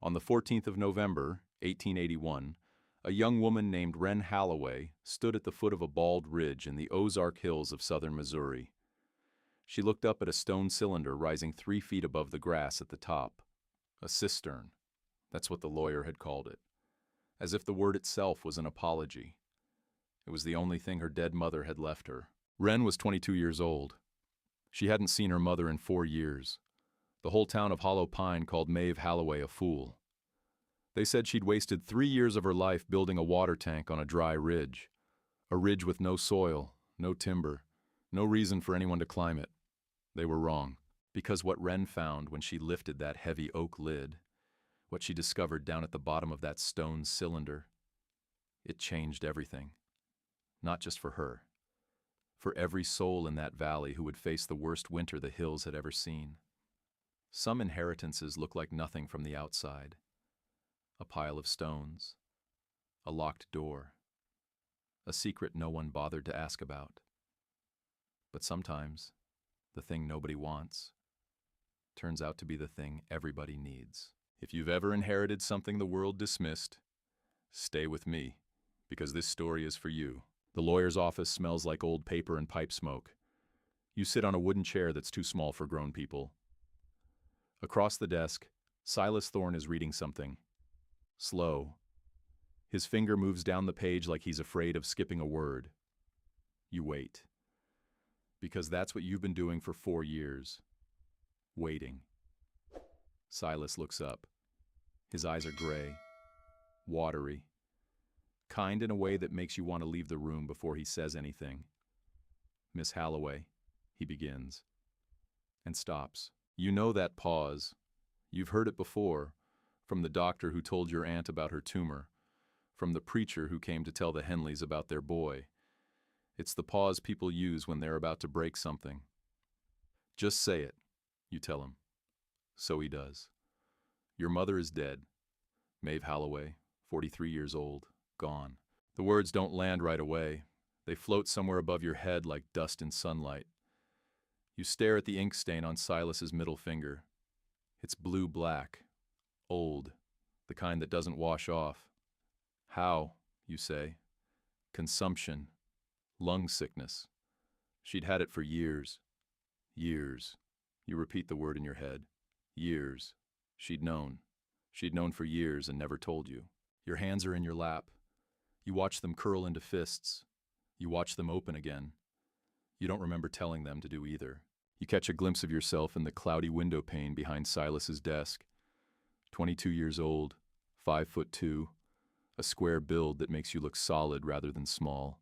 On the 14th of November, 1881, a young woman named Wren Halloway stood at the foot of a bald ridge in the Ozark Hills of southern Missouri. She looked up at a stone cylinder rising 3 feet above the grass at the top. A cistern. That's what the lawyer had called it. As if the word itself was an apology. It was the only thing her dead mother had left her. Wren was 22 years old. She hadn't seen her mother in 4 years. The whole town of Hollow Pine called Maeve Halloway a fool. They said she'd wasted 3 years of her life building a water tank on a dry ridge. A ridge with no soil, no timber, no reason for anyone to climb it. They were wrong, because what Wren found when she lifted that heavy oak lid, what she discovered down at the bottom of that stone cylinder, it changed everything. Not just for her. For every soul in that valley who would face the worst winter the hills had ever seen. Some inheritances look like nothing from the outside. A pile of stones, a locked door, a secret no one bothered to ask about. But sometimes, the thing nobody wants turns out to be the thing everybody needs. If you've ever inherited something the world dismissed, stay with me, because this story is for you. The lawyer's office smells like old paper and pipe smoke. You sit on a wooden chair that's too small for grown people. Across the desk, Silas Thorne is reading something. Slow. His finger moves down the page like he's afraid of skipping a word. You wait. Because that's what you've been doing for 4 years. Waiting. Silas looks up. His eyes are gray, watery, kind in a way that makes you want to leave the room before he says anything. "Miss Halloway," he begins, and stops. You know that pause. You've heard it before, from the doctor who told your aunt about her tumor, from the preacher who came to tell the Henleys about their boy. It's the pause people use when they're about to break something. "Just say it," you tell him. So he does. "Your mother is dead. Maeve Halloway, 43 years old, gone." The words don't land right away. They float somewhere above your head like dust in sunlight. You stare at the ink stain on Silas's middle finger. It's blue-black, old, the kind that doesn't wash off. "How?" you say. "Consumption. Lung sickness." She'd had it for years. Years. You repeat the word in your head. Years. She'd known. She'd known for years and never told you. Your hands are in your lap. You watch them curl into fists. You watch them open again. You don't remember telling them to do either. You catch a glimpse of yourself in the cloudy window pane behind Silas's desk. 22 years old, 5'2", a square build that makes you look solid rather than small.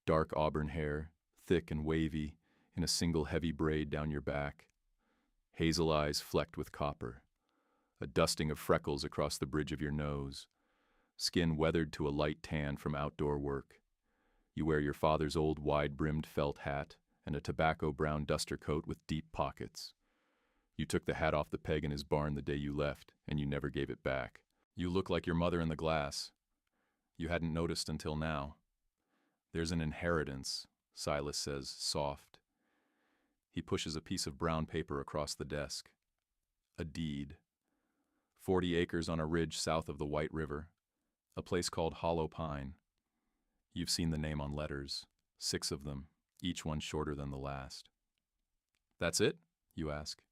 Dark auburn hair, thick and wavy, in a single heavy braid down your back. Hazel eyes flecked with copper. A dusting of freckles across the bridge of your nose. Skin weathered to a light tan from outdoor work. You wear your father's old wide-brimmed felt hat and a tobacco-brown duster coat with deep pockets. You took the hat off the peg in his barn the day you left, and you never gave it back. You look like your mother in the glass. You hadn't noticed until now. "There's an inheritance," Silas says, soft. He pushes a piece of brown paper across the desk. A deed. 40 acres on a ridge south of the White River. A place called Hollow Pine. You've seen the name on letters. 6 of them, each one shorter than the last. "That's it?" you ask.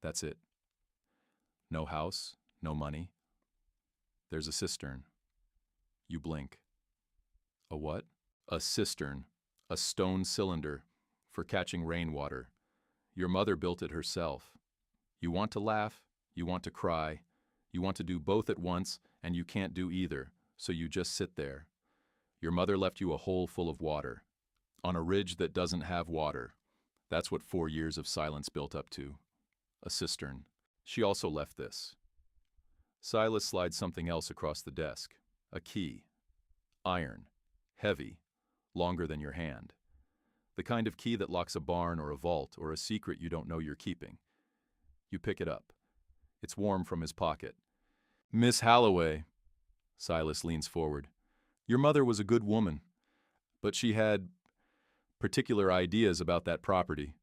"That's it." No house, no money. There's a cistern. You blink. A what? A cistern. A stone cylinder for catching rainwater. Your mother built it herself. You want to laugh, you want to cry, you want to do both at once, and you can't do either, so you just sit there. Your mother left you a hole full of water. On a ridge that doesn't have water. That's what 4 years of silence built up to. A cistern. She also left this. Silas slides something else across the desk. A key. Iron. Heavy. Longer than your hand. The kind of key that locks a barn or a vault or a secret you don't know you're keeping. You pick it up. It's warm from his pocket. "Miss Halloway," Silas leans forward. "Your mother was a good woman, but she had particular ideas about that property.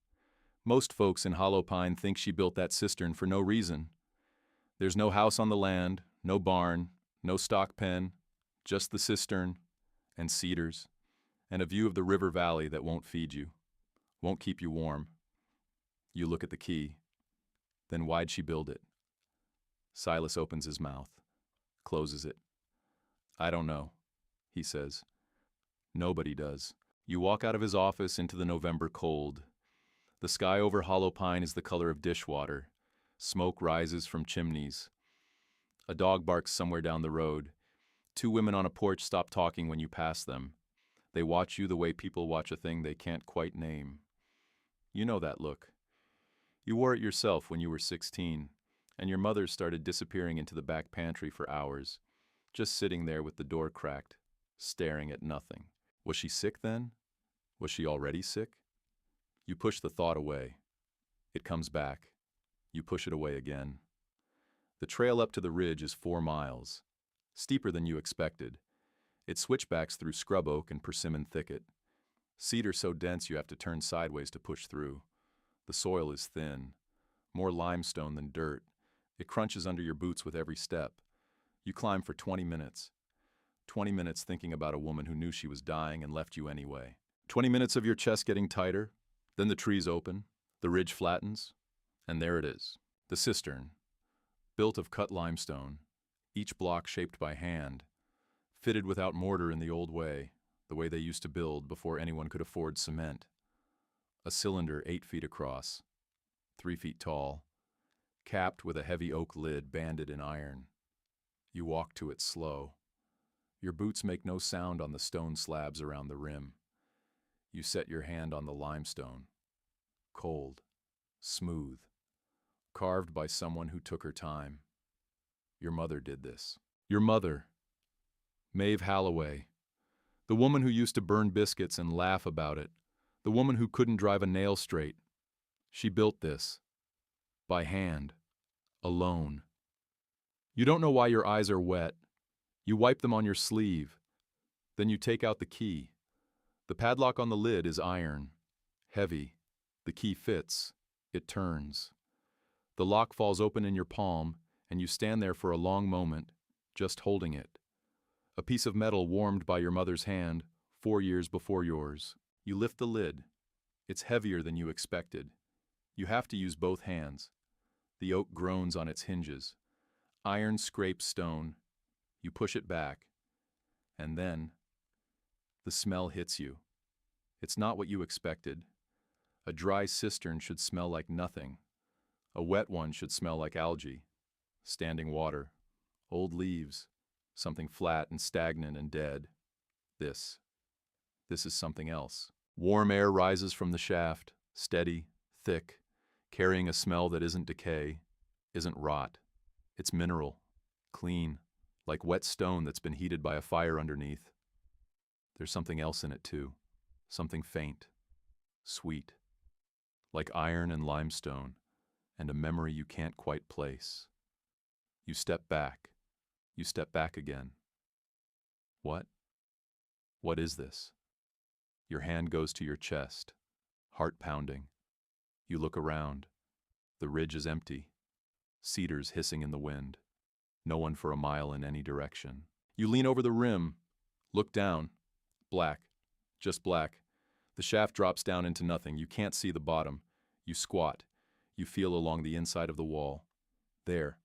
Most folks in Hollow Pine think she built that cistern for no reason. There's no house on the land, no barn, no stock pen, just the cistern and cedars, and a view of the river valley that won't feed you, won't keep you warm. You look at the key. Then why'd she build it? Silas opens his mouth, closes it. I don't know, he says. Nobody does. You walk out of his office into the November cold. The sky over Hollow Pine is the color of dishwater. Smoke rises from chimneys. A dog barks somewhere down the road. Two women on a porch stop talking when you pass them. They watch you the way people watch a thing they can't quite name. You know that look. You wore it yourself when you were 16, and your mother started disappearing into the back pantry for hours, just sitting there with the door cracked, staring at nothing. Was she sick then? Was she already sick? You push the thought away. It comes back. You push it away again. The trail up to the ridge is 4 miles, steeper than you expected. It switchbacks through scrub oak and persimmon thicket. Cedar so dense you have to turn sideways to push through. The soil is thin, more limestone than dirt. It crunches under your boots with every step. You climb for 20 minutes. 20 minutes thinking about a woman who knew she was dying and left you anyway. 20 minutes of your chest getting tighter, then the trees open, the ridge flattens, and there it is, the cistern, built of cut limestone, each block shaped by hand, fitted without mortar in the old way, the way they used to build before anyone could afford cement. A cylinder 8 feet across, 3 feet tall, capped with a heavy oak lid banded in iron. You walk to it slow. Your boots make no sound on the stone slabs around the rim. You set your hand on the limestone. Cold, smooth, carved by someone who took her time. Your mother did this. Your mother, Maeve Halloway, the woman who used to burn biscuits and laugh about it, the woman who couldn't drive a nail straight. She built this. By hand. Alone. You don't know why your eyes are wet. You wipe them on your sleeve. Then you take out the key. The padlock on the lid is iron. Heavy. The key fits. It turns. The lock falls open in your palm, and you stand there for a long moment, just holding it. A piece of metal warmed by your mother's hand, 4 years before yours. You lift the lid. It's heavier than you expected. You have to use both hands. The oak groans on its hinges. Iron scrapes stone. You push it back. And then, the smell hits you. It's not what you expected. A dry cistern should smell like nothing. A wet one should smell like algae, standing water, old leaves, something flat and stagnant and dead. This is something else. Warm air rises from the shaft, steady, thick, carrying a smell that isn't decay, isn't rot. It's mineral, clean, like wet stone that's been heated by a fire underneath. There's something else in it too, something faint, sweet, like iron and limestone, and a memory you can't quite place. You step back again. What? What is this? Your hand goes to your chest, heart pounding. You look around. The ridge is empty. Cedars hissing in the wind. No one for a mile in any direction. You lean over the rim, look down. Black. Just black. The shaft drops down into nothing. You can't see the bottom. You squat. You feel along the inside of the wall. There.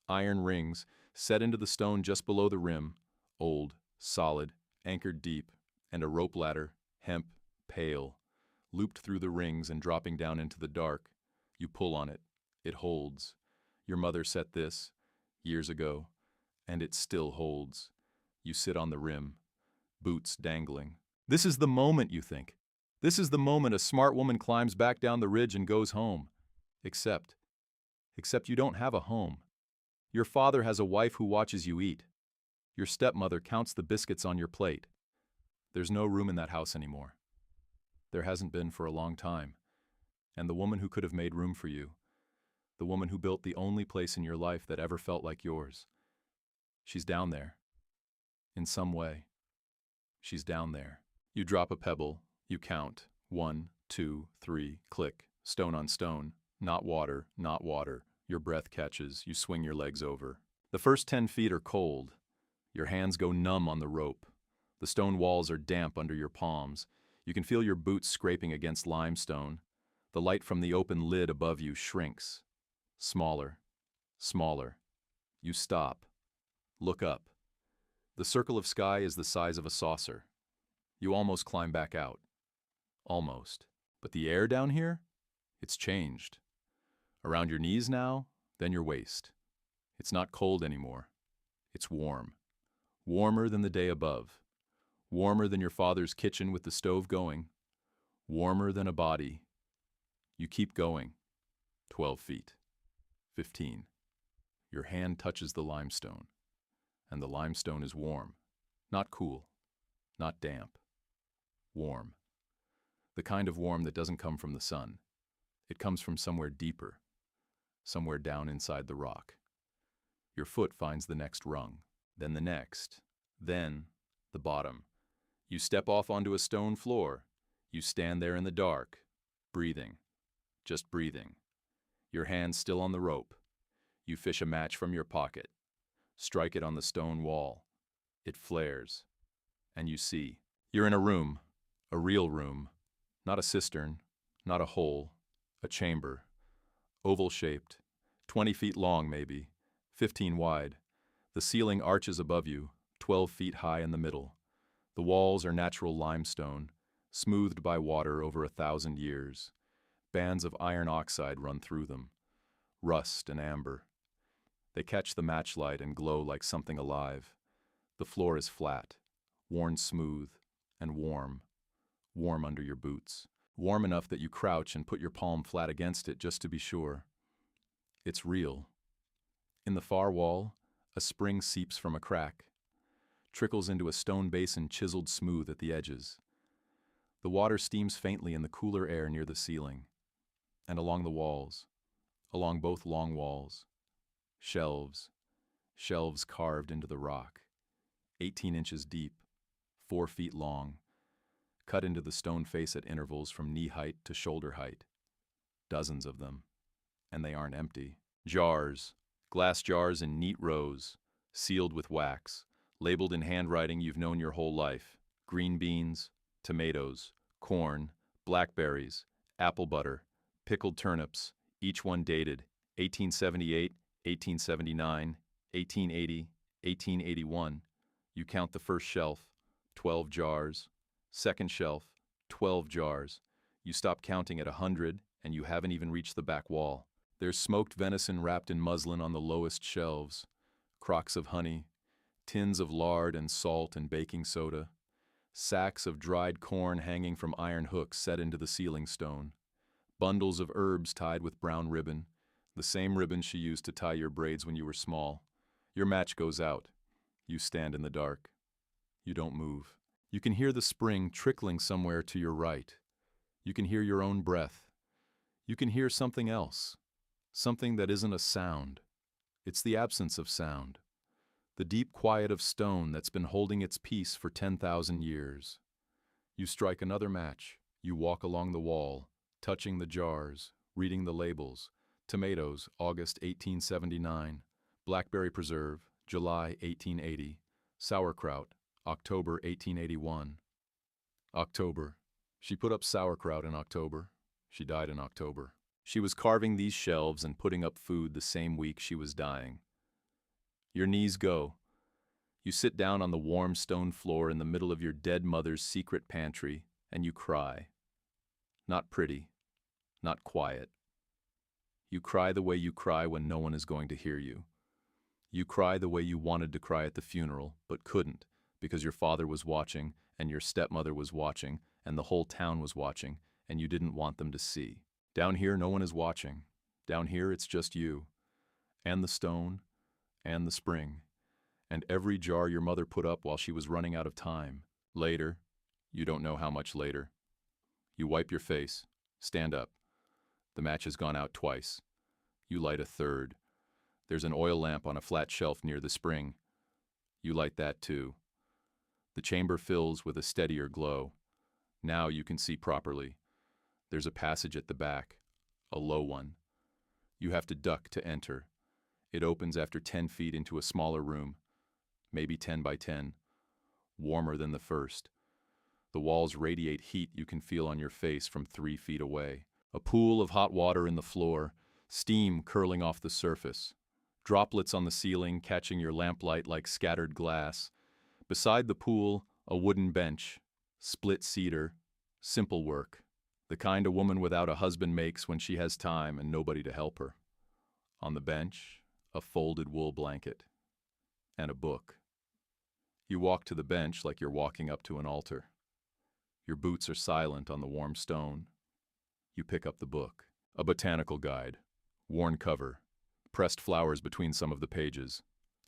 Iron rings, set into the stone just below the rim. Old, solid, anchored deep. And a rope ladder, hemp, pale, looped through the rings and dropping down into the dark. You pull on it. It holds. Your mother set this, years ago, and it still holds. You sit on the rim, boots dangling. This is the moment, you think. This is the moment a smart woman climbs back down the ridge and goes home. Except you don't have a home. Your father has a wife who watches you eat. Your stepmother counts the biscuits on your plate. There's no room in that house anymore. There hasn't been for a long time. And the woman who could have made room for you, the woman who built the only place in your life that ever felt like yours, she's down there. In some way, she's down there. You drop a pebble, you count. 1, 2, 3, click, stone on stone. Not water, not water. Your breath catches, you swing your legs over. The first 10 feet are cold. Your hands go numb on the rope. The stone walls are damp under your palms. You can feel your boots scraping against limestone. The light from the open lid above you shrinks. Smaller. Smaller. You stop. Look up. The circle of sky is the size of a saucer. You almost climb back out. Almost. But the air down here? It's changed. Around your knees now, then your waist. It's not cold anymore. It's warm. Warmer than the day above. Warmer than your father's kitchen with the stove going. Warmer than a body. You keep going. 12 feet. 15. Your hand touches the limestone. And the limestone is warm. Not cool. Not damp. Warm. The kind of warm that doesn't come from the sun. It comes from somewhere deeper. Somewhere down inside the rock. Your foot finds the next rung. Then the next. Then the bottom. You step off onto a stone floor. You stand there in the dark. Breathing. Just breathing. Your hands still on the rope. You fish a match from your pocket. Strike it on the stone wall. It flares. And you see. You're in a room. A real room. Not a cistern. Not a hole. A chamber. Oval-shaped. 20 feet long, maybe. 15 wide. The ceiling arches above you, 12 feet high in the middle. The walls are natural limestone, smoothed by water over 1,000 years. Bands of iron oxide run through them. Rust and amber. They catch the matchlight and glow like something alive. The floor is flat, worn smooth, and warm. Warm under your boots. Warm enough that you crouch and put your palm flat against it just to be sure. It's real. In the far wall, a spring seeps from a crack, trickles into a stone basin chiseled smooth at the edges. The water steams faintly in the cooler air near the ceiling. And along the walls, along both long walls, shelves, shelves carved into the rock, 18 inches deep, 4 feet long, cut into the stone face at intervals from knee height to shoulder height. Dozens of them. And they aren't empty. Jars, glass jars in neat rows, sealed with wax, labeled in handwriting you've known your whole life. Green beans, tomatoes, corn, blackberries, apple butter, pickled turnips, each one dated 1878, 1879, 1880, 1881. You count the first shelf, 12 jars. Second shelf, 12 jars. You stop counting at 100, and you haven't even reached the back wall. There's smoked venison wrapped in muslin on the lowest shelves, crocks of honey, tins of lard and salt and baking soda, sacks of dried corn hanging from iron hooks set into the ceiling stone, bundles of herbs tied with brown ribbon, the same ribbon she used to tie your braids when you were small. Your match goes out. You stand in the dark. You don't move. You can hear the spring trickling somewhere to your right. You can hear your own breath. You can hear something else. Something that isn't a sound. It's the absence of sound. The deep quiet of stone that's been holding its peace for 10,000 years. You strike another match. You walk along the wall, touching the jars, reading the labels. Tomatoes, August 1879. Blackberry preserve, July 1880. Sauerkraut, October 1881. October. She put up sauerkraut in October. She died in October. She was carving these shelves and putting up food the same week she was dying. Your knees go. You sit down on the warm stone floor in the middle of your dead mother's secret pantry, and you cry. Not pretty. Not quiet. You cry the way you cry when no one is going to hear you. You cry the way you wanted to cry at the funeral, but couldn't, because your father was watching, and your stepmother was watching, and the whole town was watching, and you didn't want them to see. Down here, no one is watching. Down here, it's just you, and the stone, and the spring, and every jar your mother put up while she was running out of time. Later, you don't know how much later. You wipe your face, stand up. The match has gone out twice. You light a third. There's an oil lamp on a flat shelf near the spring. You light that too. The chamber fills with a steadier glow. Now you can see properly. There's a passage at the back, a low one. You have to duck to enter. It opens after 10 feet into a smaller room, maybe 10 by 10, warmer than the first. The walls radiate heat you can feel on your face from 3 feet away. A pool of hot water in the floor, steam curling off the surface. Droplets on the ceiling catching your lamplight like scattered glass. Beside the pool, a wooden bench, split cedar, simple work. The kind a woman without a husband makes when she has time and nobody to help her. On the bench, a folded wool blanket. And a book. You walk to the bench like you're walking up to an altar. Your boots are silent on the warm stone. You pick up the book. A botanical guide. Worn cover. Pressed flowers between some of the pages.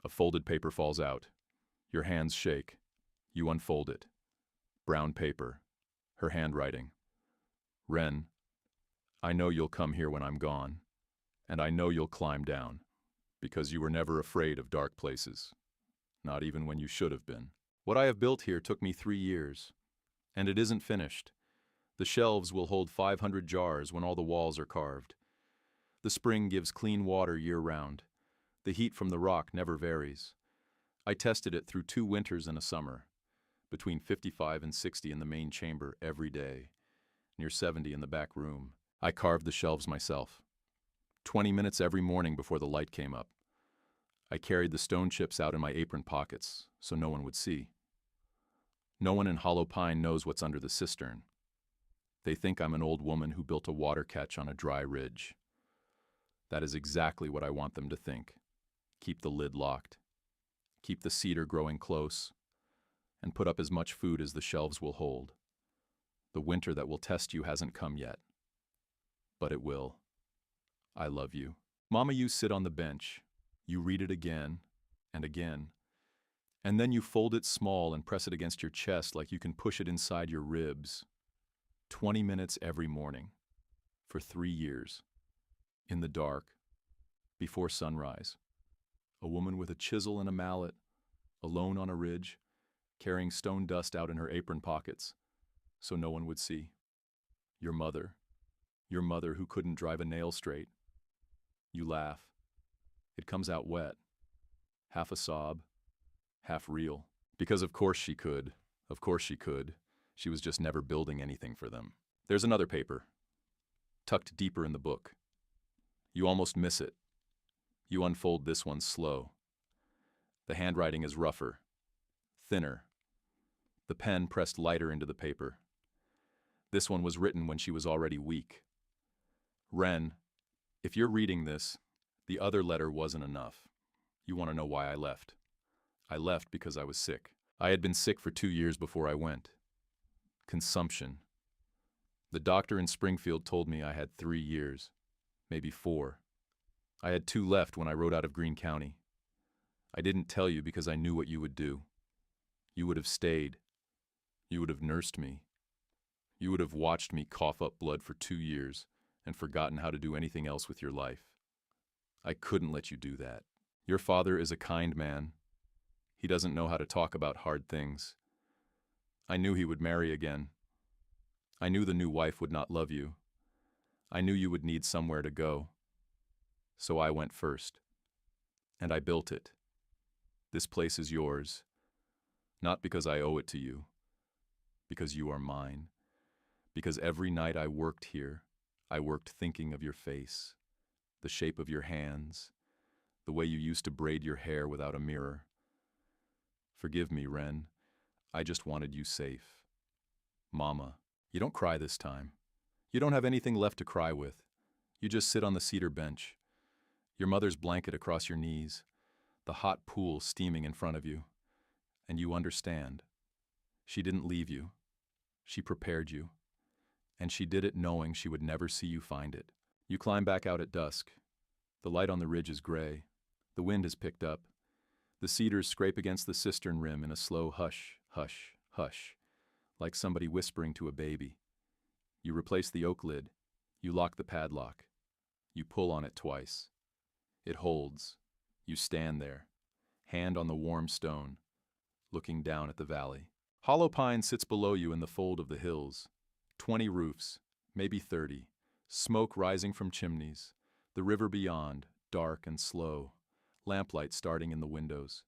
A folded paper falls out. Your hands shake. You unfold it. Brown paper. Her handwriting. Wren, I know you'll come here when I'm gone. And I know you'll climb down. Because you were never afraid of dark places. Not even when you should have been. What I have built here took me 3 years. And it isn't finished. The shelves will hold 500 jars when all the walls are carved. The spring gives clean water year-round. The heat from the rock never varies. I tested it through 2 winters and a summer, between 55 and 60 in the main chamber every day, near 70 in the back room. I carved the shelves myself. 20 minutes every morning before the light came up. I carried the stone chips out in my apron pockets so no one would see. No one in Hollow Pine knows what's under the cistern. They think I'm an old woman who built a water catch on a dry ridge. That is exactly what I want them to think. Keep the lid locked. Keep the cedar growing close. And put up as much food as the shelves will hold. The winter that will test you hasn't come yet. But it will. I love you. Mama, you sit on the bench. You read it again and again. And then you fold it small and press it against your chest like you can push it inside your ribs. 20 minutes every morning. For 3 years. In the dark, before sunrise. A woman with a chisel and a mallet, alone on a ridge, carrying stone dust out in her apron pockets, so no one would see. Your mother who couldn't drive a nail straight. You laugh. It comes out wet. Half a sob, half real. Because of course she could. Of course she could. She was just never building anything for them. There's another paper, tucked deeper in the book. You almost miss it. You unfold this one slow. The handwriting is rougher, thinner. The pen pressed lighter into the paper. This one was written when she was already weak. Wren, if you're reading this, the other letter wasn't enough. You want to know why I left? I left because I was sick. I had been sick for 2 years before I went. Consumption. The doctor in Springfield told me I had 3 years. Maybe 4. I had 2 left when I rode out of Greene County. I didn't tell you because I knew what you would do. You would have stayed. You would have nursed me. You would have watched me cough up blood for 2 years and forgotten how to do anything else with your life. I couldn't let you do that. Your father is a kind man. He doesn't know how to talk about hard things. I knew he would marry again. I knew the new wife would not love you. I knew you would need somewhere to go. So I went first. And I built it. This place is yours. Not because I owe it to you. Because you are mine. Because every night I worked here, I worked thinking of your face, the shape of your hands, the way you used to braid your hair without a mirror. Forgive me, Wren. I just wanted you safe. Mama, you don't cry this time. You don't have anything left to cry with. You just sit on the cedar bench. Your mother's blanket across your knees, the hot pool steaming in front of you. And you understand. She didn't leave you. She prepared you. And she did it knowing she would never see you find it. You climb back out at dusk. The light on the ridge is gray. The wind has picked up. The cedars scrape against the cistern rim in a slow hush, hush, hush, like somebody whispering to a baby. You replace the oak lid. You lock the padlock. You pull on it twice. It holds. You stand there, hand on the warm stone, looking down at the valley. Hollow Pine sits below you in the fold of the hills. 20 roofs, maybe 30, smoke rising from chimneys, The river beyond, dark and slow, lamplight starting in the windows.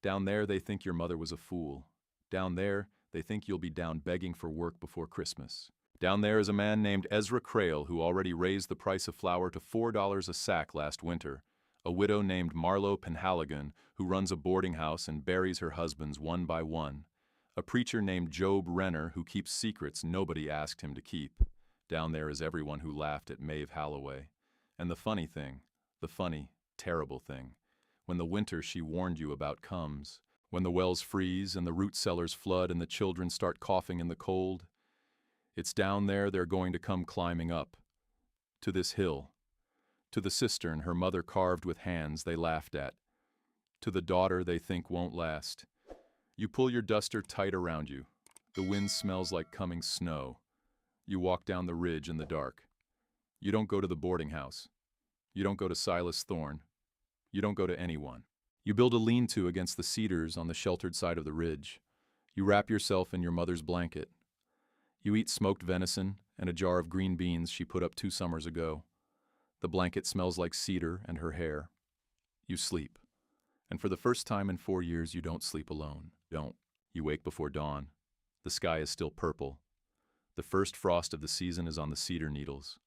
Down there they think your mother was a fool. Down there they think you'll be down begging for work before Christmas. Down there is a man named Ezra Crail who already raised the price of flour to $4 a sack last winter. A widow named Marlo Penhaligon who runs a boarding house and buries her husbands one by one. A preacher named Job Renner who keeps secrets nobody asked him to keep. Down there is everyone who laughed at Maeve Halloway. And the funny thing, the funny, terrible thing, when the winter she warned you about comes, when the wells freeze and the root cellars flood and the children start coughing in the cold, it's down there they're going to come climbing up. To this hill. To the cistern her mother carved with hands they laughed at. To the daughter they think won't last. You pull your duster tight around you. The wind smells like coming snow. You walk down the ridge in the dark. You don't go to the boarding house. You don't go to Silas Thorne. You don't go to anyone. You build a lean-to against the cedars on the sheltered side of the ridge. You wrap yourself in your mother's blanket. You eat smoked venison and a jar of green beans she put up 2 summers ago. The blanket smells like cedar and her hair. You sleep. And for the first time in 4 years, you don't sleep alone. Don't. You wake before dawn. The sky is still purple. The first frost of the season is on the cedar needles.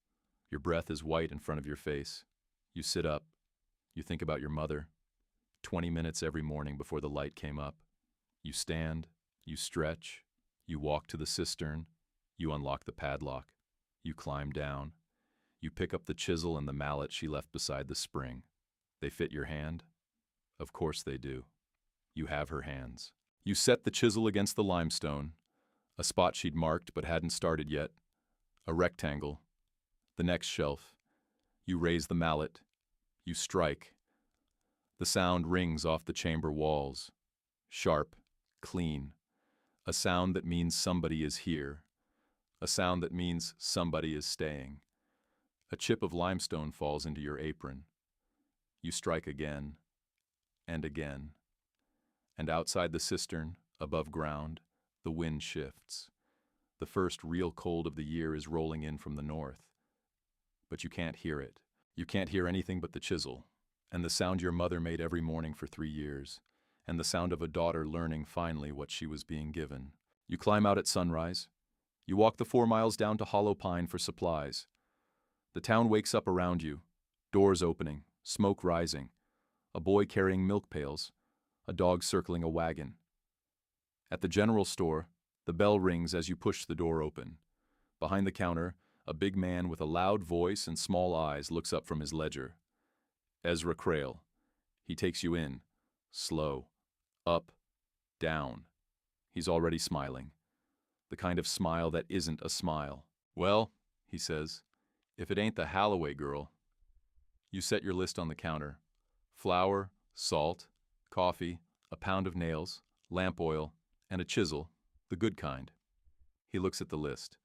Your breath is white in front of your face. You sit up. You think about your mother. 20 minutes every morning before the light came up. You stand. You stretch. You walk to the cistern. You unlock the padlock. You climb down. You pick up the chisel and the mallet she left beside the spring. They fit your hand? Of course they do. You have her hands. You set the chisel against the limestone, a spot she'd marked but hadn't started yet, a rectangle, the next shelf. You raise the mallet. You strike. The sound rings off the chamber walls. Sharp, clean. A sound that means somebody is here. A sound that means somebody is staying. A chip of limestone falls into your apron. You strike again, and again. And outside the cistern, above ground, the wind shifts. The first real cold of the year is rolling in from the north. But you can't hear it. You can't hear anything but the chisel, and the sound your mother made every morning for 3 years, and the sound of a daughter learning finally what she was being given. You climb out at sunrise. You walk the 4 miles down to Hollow Pine for supplies. The town wakes up around you, doors opening, smoke rising, a boy carrying milk pails, a dog circling a wagon. At the general store, the bell rings as you push the door open. Behind the counter, a big man with a loud voice and small eyes looks up from his ledger. Ezra Crail. He takes you in, slow, up, down. He's already smiling. The kind of smile that isn't a smile. Well, he says, if it ain't the Halloway girl. You set your list on the counter. Flour, salt, coffee, a pound of nails, lamp oil, and a chisel, the good kind. He looks at the list.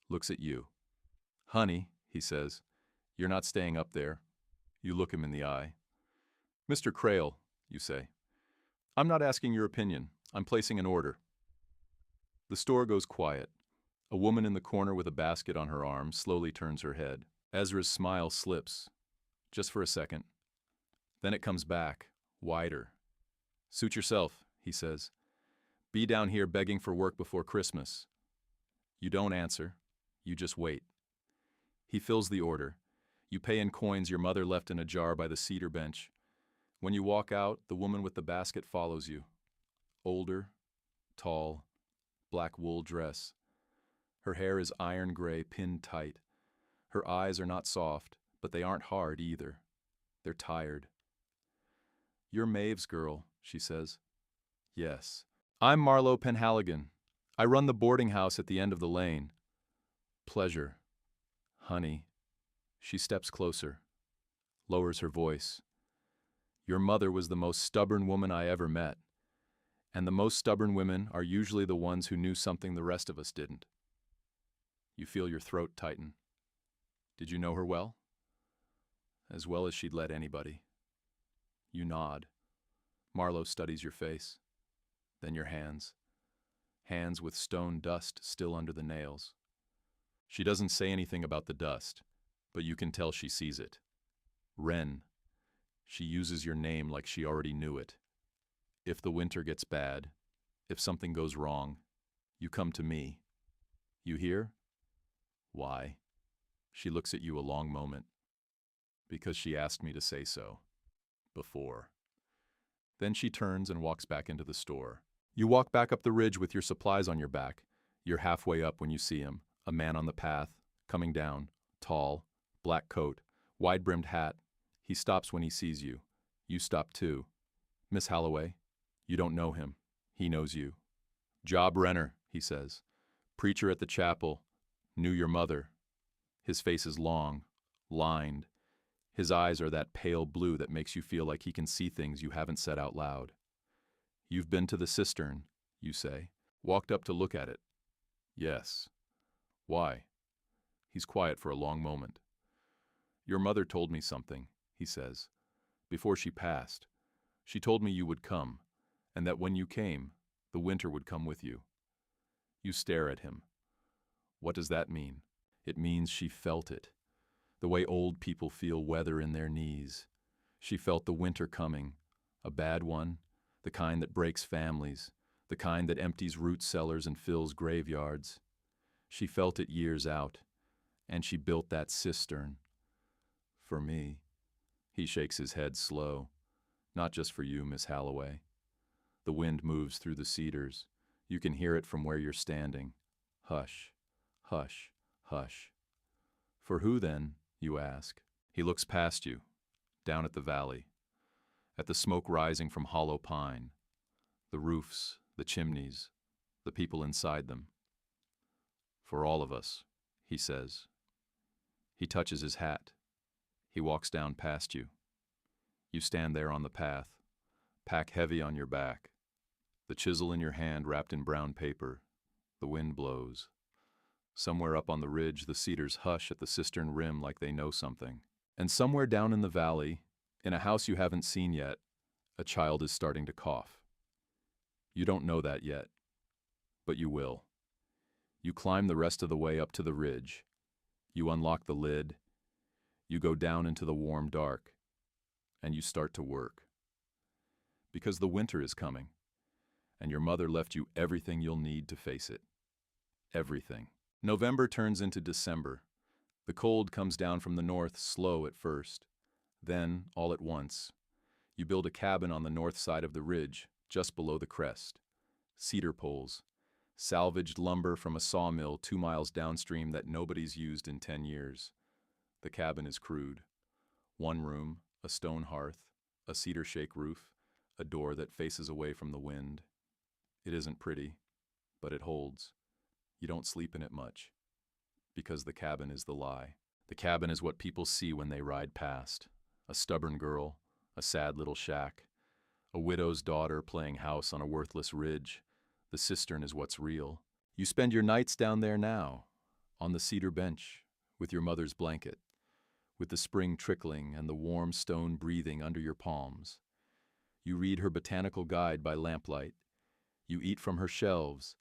Looks at you. Honey, he says, you're not staying up there. You look him in the eye. Mr. Crail, you say. I'm not asking your opinion. I'm placing an order. The store goes quiet. A woman in the corner with a basket on her arm slowly turns her head. Ezra's smile slips, just for a second. Then it comes back, wider. Suit yourself, he says. Be down here begging for work before Christmas. You don't answer. You just wait. He fills the order. You pay in coins your mother left in a jar by the cedar bench. When you walk out, the woman with the basket follows you. Older, tall, black wool dress. Her hair is iron gray, pinned tight. Her eyes are not soft, but they aren't hard either. They're tired. You're Maeve's girl, she says. Yes. I'm Marlo Penhaligon. I run the boarding house at the end of the lane. Pleasure. Honey. She steps closer, lowers her voice. Your mother was the most stubborn woman I ever met, and the most stubborn women are usually the ones who knew something the rest of us didn't. You feel your throat tighten. Did you know her well? As well as she'd let anybody. You nod. Marlo studies your face, then your hands. Hands with stone dust still under the nails. She doesn't say anything about the dust, but you can tell she sees it. Wren. She uses your name like she already knew it. If the winter gets bad, if something goes wrong, you come to me. You hear? Why? She looks at you a long moment. Because she asked me to say so. Before. Then she turns and walks back into the store. You walk back up the ridge with your supplies on your back. You're halfway up when you see him, a man on the path, coming down, tall, black coat, wide-brimmed hat. He stops when he sees you. You stop too. Miss Halloway, you don't know him. He knows you. Job Renner, he says. Preacher at the chapel. Knew your mother. His face is long, lined. His eyes are that pale blue that makes you feel like he can see things you haven't said out loud. You've been to the cistern, you say. Walked up to look at it. Yes. Why? He's quiet for a long moment. Your mother told me something, he says. Before she passed, she told me you would come, and that when you came, the winter would come with you. You stare at him. What does that mean? It means she felt it. The way old people feel weather in their knees. She felt the winter coming, a bad one, the kind that breaks families, the kind that empties root cellars and fills graveyards. She felt it years out, and she built that cistern. For me. He shakes his head slow. Not just for you, Miss Halloway. The wind moves through the cedars. You can hear it from where you're standing. Hush, hush, hush. For who then, you ask? He looks past you, down at the valley, at the smoke rising from hollow pine, the roofs, the chimneys, the people inside them. For all of us, he says. He touches his hat. He walks down past you. You stand there on the path, pack heavy on your back, the chisel in your hand wrapped in brown paper. The wind blows. Somewhere up on the ridge, the cedars hush at the cistern rim like they know something. And somewhere down in the valley, in a house you haven't seen yet, a child is starting to cough. You don't know that yet, but you will. You climb the rest of the way up to the ridge. You unlock the lid. You go down into the warm dark, and you start to work. Because the winter is coming, and your mother left you everything you'll need to face it. Everything. November turns into December. The cold comes down from the north, slow at first. Then, all at once, you build a cabin on the north side of the ridge, just below the crest. Cedar poles, salvaged lumber from a sawmill 2 miles downstream that nobody's used in 10 years. The cabin is crude. 1 room, a stone hearth, a cedar shake roof, a door that faces away from the wind. It isn't pretty, but it holds. You don't sleep in it much, because the cabin is the lie. The cabin is what people see when they ride past. A stubborn girl, a sad little shack, a widow's daughter playing house on a worthless ridge. The cistern is what's real. You spend your nights down there now, on the cedar bench, with your mother's blanket, with the spring trickling and the warm stone breathing under your palms. You read her botanical guide by lamplight. You eat from her shelves.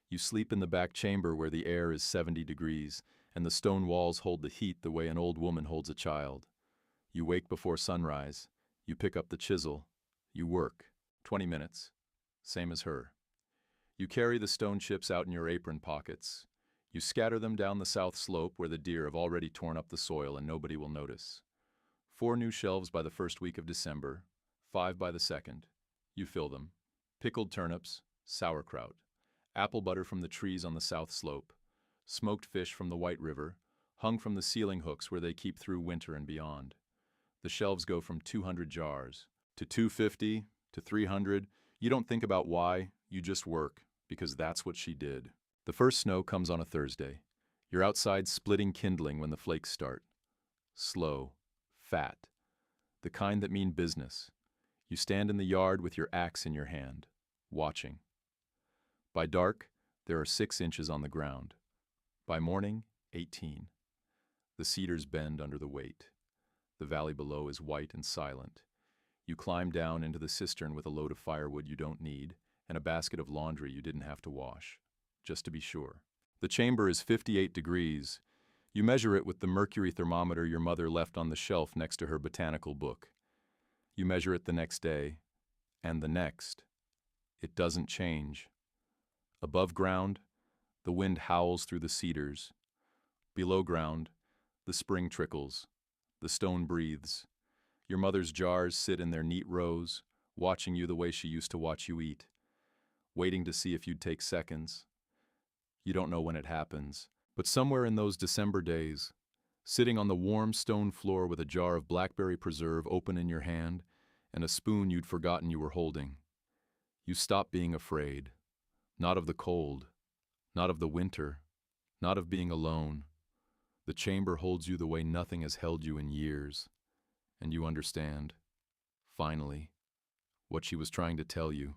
You sleep in the back chamber where the air is 70 degrees and the stone walls hold the heat the way an old woman holds a child. You wake before sunrise. You pick up the chisel. You work. 20 minutes. Same as her. You carry the stone chips out in your apron pockets. You scatter them down the south slope where the deer have already torn up the soil and nobody will notice. 4 new shelves by the first week of December, 5 by the second. You fill them. Pickled turnips, sauerkraut, apple butter from the trees on the south slope, smoked fish from the White River, hung from the ceiling hooks where they keep through winter and beyond. The shelves go from 200 jars to 250 to 300. You don't think about why, you just work, because that's what she did. The first snow comes on a Thursday. You're outside splitting kindling when the flakes start. Slow, fat, the kind that mean business. You stand in the yard with your axe in your hand, watching. By dark, there are 6 inches on the ground. By morning, 18. The cedars bend under the weight. The valley below is white and silent. You climb down into the cistern with a load of firewood you don't need and a basket of laundry you didn't have to wash, just to be sure. The chamber is 58 degrees. You measure it with the mercury thermometer your mother left on the shelf next to her botanical book. You measure it the next day, and the next. It doesn't change. Above ground, the wind howls through the cedars. Below ground, the spring trickles. The stone breathes. Your mother's jars sit in their neat rows, watching you the way she used to watch you eat, waiting to see if you'd take seconds. You don't know when it happens, but somewhere in those December days, sitting on the warm stone floor with a jar of blackberry preserve open in your hand and a spoon you'd forgotten you were holding, you stop being afraid, not of the cold, not of the winter, not of being alone. The chamber holds you the way nothing has held you in years, and you understand, finally, what she was trying to tell you,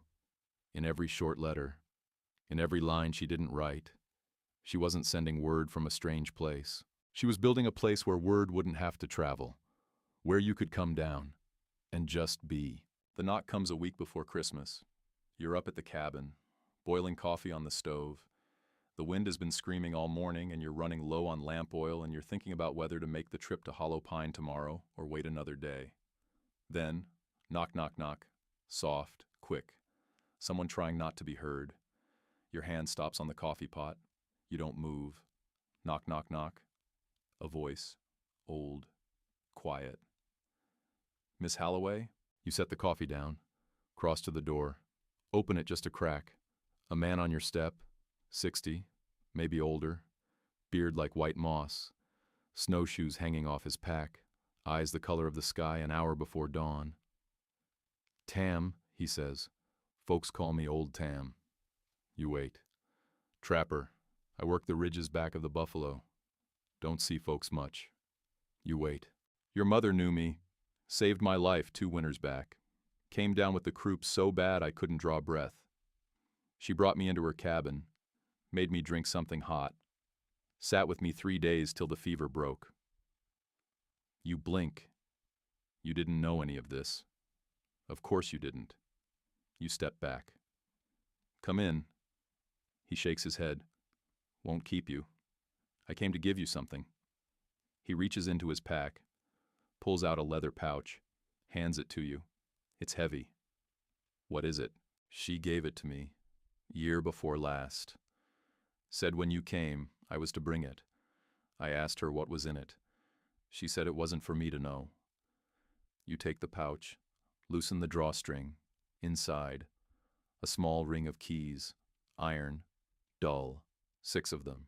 in every short letter, in every line she didn't write. She wasn't sending word from a strange place. She was building a place where word wouldn't have to travel, where you could come down and just be. The knock comes a week before Christmas. You're up at the cabin, boiling coffee on the stove. The wind has been screaming all morning and you're running low on lamp oil and you're thinking about whether to make the trip to Hollow Pine tomorrow or wait another day. Then, knock, knock, knock. Soft, quick. Someone trying not to be heard. Your hand stops on the coffee pot. You don't move. Knock, knock, knock. A voice. Old. Quiet. Miss Halloway? You set the coffee down. Cross to the door. Open it just a crack. A man on your step. 60. Maybe older. Beard like white moss. Snowshoes hanging off his pack. Eyes the color of the sky an hour before dawn. Tam, he says. Folks call me Old Tam. You wait. Trapper. I work the ridges back of the buffalo. Don't see folks much. You wait. Your mother knew me. Saved my life 2 winters back. Came down with the croup so bad I couldn't draw breath. She brought me into her cabin. Made me drink something hot. Sat with me 3 days till the fever broke. You blink. You didn't know any of this. Of course you didn't. You step back. Come in. He shakes his head. Won't keep you. I came to give you something. He reaches into his pack, pulls out a leather pouch, hands it to you. It's heavy. What is it? She gave it to me, year before last. Said when you came, I was to bring it. I asked her what was in it. She said it wasn't for me to know. You take the pouch, loosen the drawstring. Inside, a small ring of keys, iron, dull, 6 of them,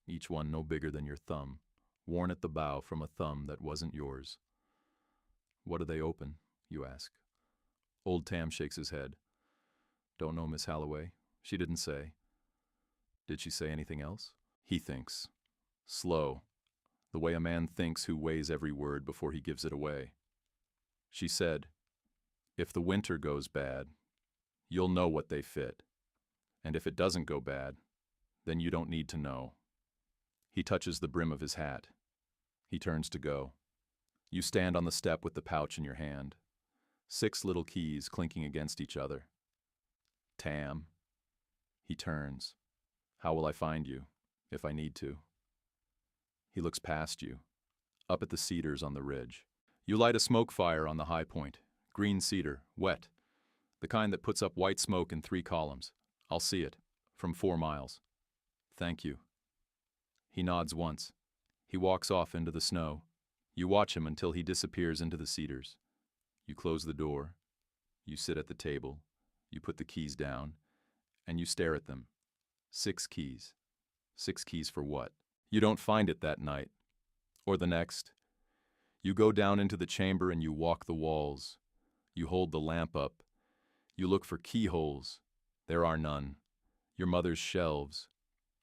each one no bigger than your thumb, worn at the bow from a thumb that wasn't yours. What do they open? You ask. Old Tam shakes his head. Don't know, Miss Halloway. She didn't say. Did she say anything else? He thinks. Slow. The way a man thinks who weighs every word before he gives it away. She said, if the winter goes bad, you'll know what they fit. And if it doesn't go bad, then you don't need to know. He touches the brim of his hat. He turns to go. You stand on the step with the pouch in your hand. 6 little keys clinking against each other. Tam. He turns. How will I find you, if I need to? He looks past you, up at the cedars on the ridge. You light a smoke fire on the high point. Green cedar, wet. The kind that puts up white smoke in 3 columns. I'll see it, from 4 miles. Thank you. He nods once. He walks off into the snow. You watch him until he disappears into the cedars. You close the door. You sit at the table. You put the keys down. And you stare at them. 6 keys. 6 keys for what? You don't find it that night. Or the next. You go down into the chamber and you walk the walls. You hold the lamp up. You look for keyholes. There are none. Your mother's shelves.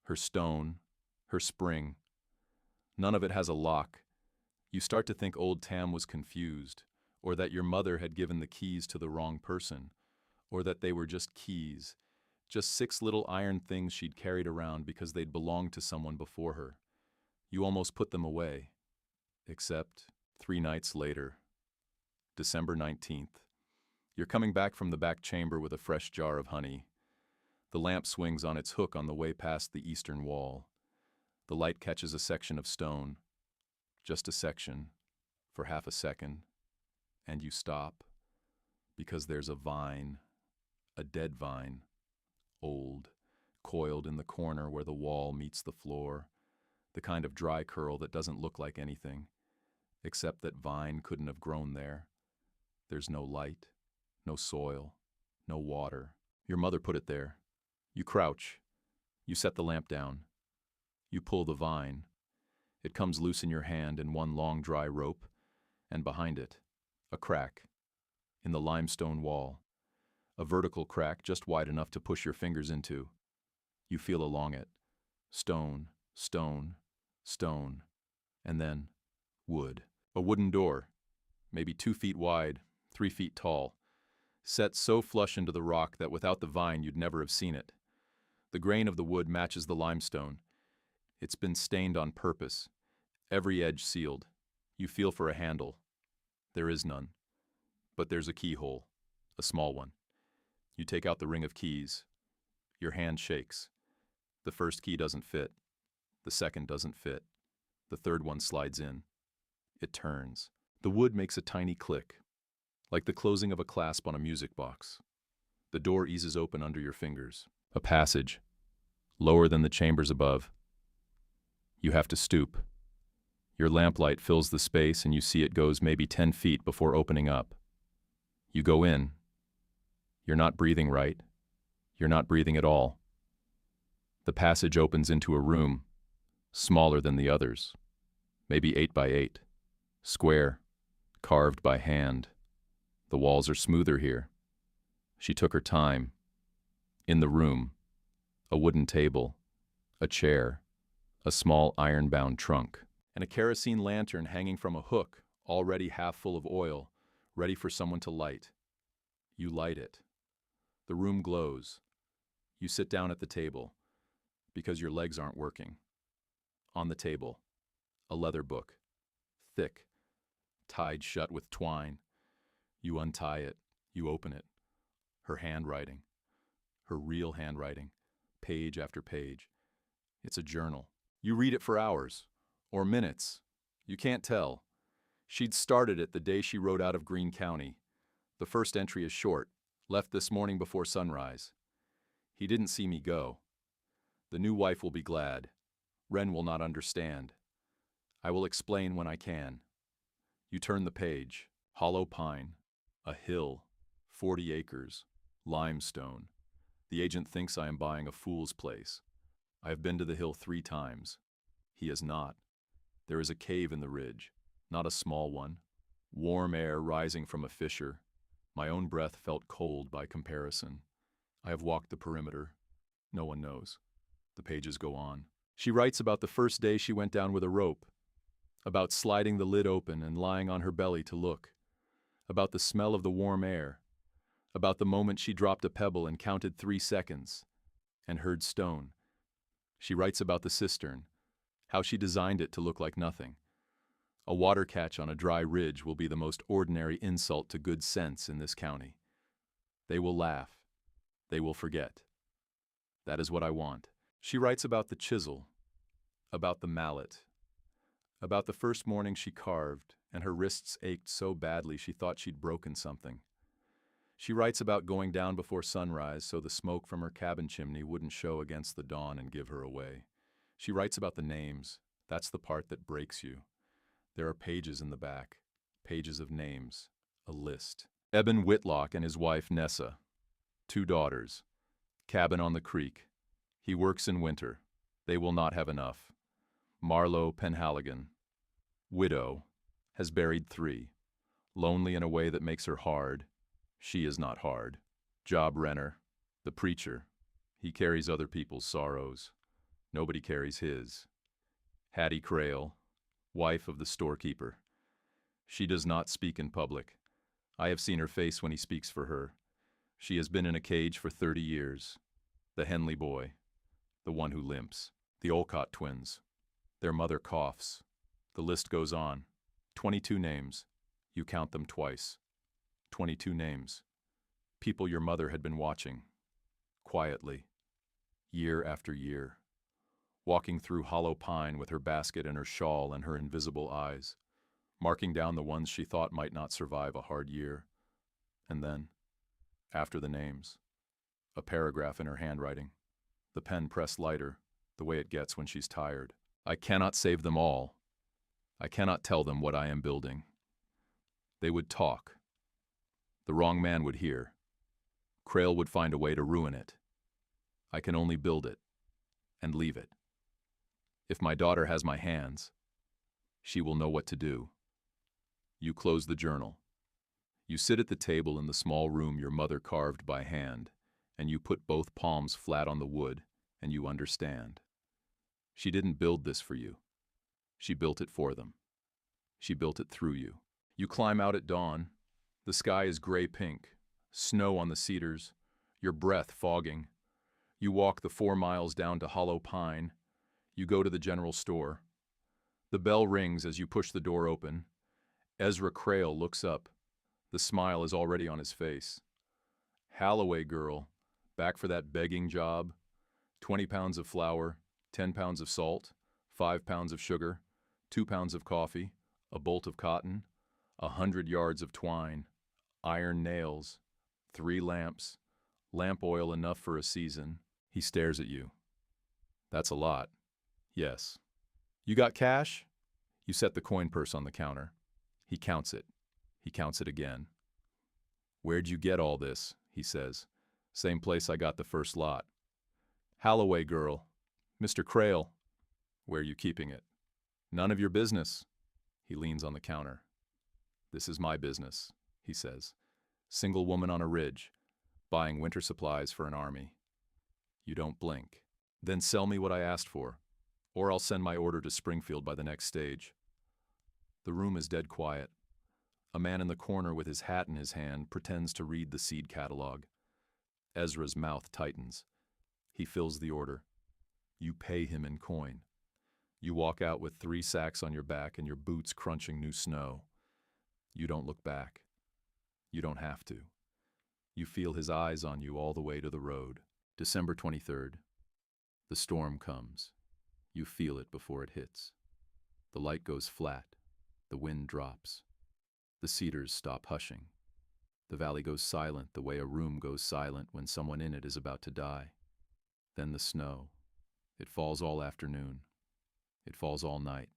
Her stone. Her spring. None of it has a lock. You start to think Old Tam was confused, or that your mother had given the keys to the wrong person, or that they were just keys, just 6 little iron things she'd carried around because they'd belonged to someone before her. You almost put them away. Except 3 nights later, December 19th. You're coming back from the back chamber with a fresh jar of honey. The lamp swings on its hook on the way past the eastern wall. The light catches a section of stone, just a section, for half a second, and you stop, because there's a vine, a dead vine, old, coiled in the corner where the wall meets the floor, the kind of dry curl that doesn't look like anything, except that vine couldn't have grown there. There's no light, no soil, no water. Your mother put it there. You crouch. You set the lamp down. You pull the vine. It comes loose in your hand in one long dry rope, and behind it, a crack in the limestone wall, a vertical crack just wide enough to push your fingers into. You feel along it. Stone, stone, stone, and then wood. A wooden door, maybe 2 feet wide, 3 feet tall, set so flush into the rock that without the vine you'd never have seen it. The grain of the wood matches the limestone. It's been stained on purpose, every edge sealed. You feel for a handle. There is none. But there's a keyhole, a small one. You take out the ring of keys. Your hand shakes. The first key doesn't fit. The second doesn't fit. The third one slides in. It turns. The wood makes a tiny click, like the closing of a clasp on a music box. The door eases open under your fingers. A passage, lower than the chambers above. You have to stoop. Your lamplight fills the space and you see it goes maybe 10 feet before opening up. You go in. You're not breathing right. You're not breathing at all. The passage opens into a room, smaller than the others, maybe 8 by 8, square, carved by hand. The walls are smoother here. She took her time. In the room, a wooden table, a chair, a small iron-bound trunk, and a kerosene lantern hanging from a hook, already half full of oil, ready for someone to light. You light it. The room glows. You sit down at the table, because your legs aren't working. On the table, a leather book, thick, tied shut with twine. You untie it. You open it. Her handwriting. Her real handwriting, page after page. It's a journal. You read it for hours, or minutes. You can't tell. She'd started it the day she rode out of Greene County. The first entry is short, left this morning before sunrise. He didn't see me go. The new wife will be glad. Wren will not understand. I will explain when I can. You turn the page. Hollow pine. A hill. 40 acres. Limestone. The agent thinks I am buying a fool's place. I have been to the hill 3 times. He has not. There is a cave in the ridge, not a small one. Warm air rising from a fissure. My own breath felt cold by comparison. I have walked the perimeter. No one knows. The pages go on. She writes about the first day she went down with a rope, about sliding the lid open and lying on her belly to look, about the smell of the warm air, about the moment she dropped a pebble and counted 3 seconds, and heard stone. She writes about the cistern, how she designed it to look like nothing. A water catch on a dry ridge will be the most ordinary insult to good sense in this county. They will laugh. They will forget. That is what I want. She writes about the chisel, about the mallet, about the first morning she carved, and her wrists ached so badly she thought she'd broken something. She writes about going down before sunrise so the smoke from her cabin chimney wouldn't show against the dawn and give her away. She writes about the names. That's the part that breaks you. There are pages in the back, pages of names, a list. Eben Whitlock and his wife Nessa, 2 daughters, cabin on the creek. He works in winter. They will not have enough. Marlowe Penhaligon, widow, has buried 3. Lonely in a way that makes her hard. She is not hard. Job Renner, the preacher. He carries other people's sorrows. Nobody carries his. Hattie Crail, wife of the storekeeper. She does not speak in public. I have seen her face when he speaks for her. She has been in a cage for 30 years. The Henley boy, the one who limps. The Olcott twins. Their mother coughs. The list goes on. 22 names. You count them twice. 22 names. People your mother had been watching. Quietly. Year after year. walking through hollow pine with her basket and her shawl and her invisible eyes, marking down the ones she thought might not survive a hard year. And then, after the names, a paragraph in her handwriting, the pen pressed lighter, the way it gets when she's tired. I cannot save them all. I cannot tell them what I am building. They would talk. The wrong man would hear. Crail would find a way to ruin it. I can only build it and leave it. If my daughter has my hands, she will know what to do. You close the journal. You sit at the table in the small room your mother carved by hand, and you put both palms flat on the wood, and you understand. She didn't build this for you. She built it for them. She built it through you. You climb out at dawn. The sky is gray-pink, snow on the cedars, your breath fogging. You walk the 4 miles down to Hollow Pine. You go to the general store. The bell rings as you push the door open. Ezra Crail looks up. The smile is already on his face. Halloway girl, back for that begging job. 20 pounds of flour, 10 pounds of salt, 5 pounds of sugar, 2 pounds of coffee, a bolt of cotton, 100 yards of twine, iron nails, 3 lamps, lamp oil enough for a season. He stares at you. That's a lot. Yes. You got cash? You set the coin purse on the counter. He counts it. He counts it again. Where'd you get all this? He says. Same place I got the first lot. Halloway girl. Mr. Crail. Where are you keeping it? None of your business. He leans on the counter. This is my business, he says. Single woman on a ridge, buying winter supplies for an army. You don't blink. Then sell me what I asked for, or I'll send my order to Springfield by the next stage. The room is dead quiet. A man in the corner with his hat in his hand pretends to read the seed catalog. Ezra's mouth tightens. He fills the order. You pay him in coin. You walk out with 3 sacks on your back and your boots crunching new snow. You don't look back. You don't have to. You feel his eyes on you all the way to the road. December 23rd. The storm comes. You feel it before it hits. The light goes flat. The wind drops. The cedars stop hushing. The valley goes silent the way a room goes silent when someone in it is about to die. Then the snow. It falls all afternoon. It falls all night.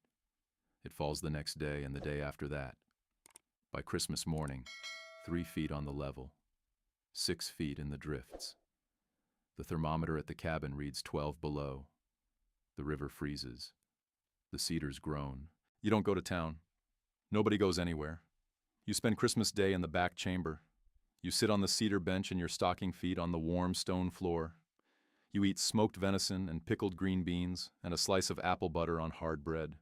It falls the next day and the day after that. By Christmas morning, 3 feet on the level, 6 feet in the drifts. The thermometer at the cabin reads 12 below. The river freezes. The cedars groan. You don't go to town. Nobody goes anywhere. You spend Christmas Day in the back chamber. You sit on the cedar bench in your stocking feet on the warm stone floor. You eat smoked venison and pickled green beans and a slice of apple butter on hard bread.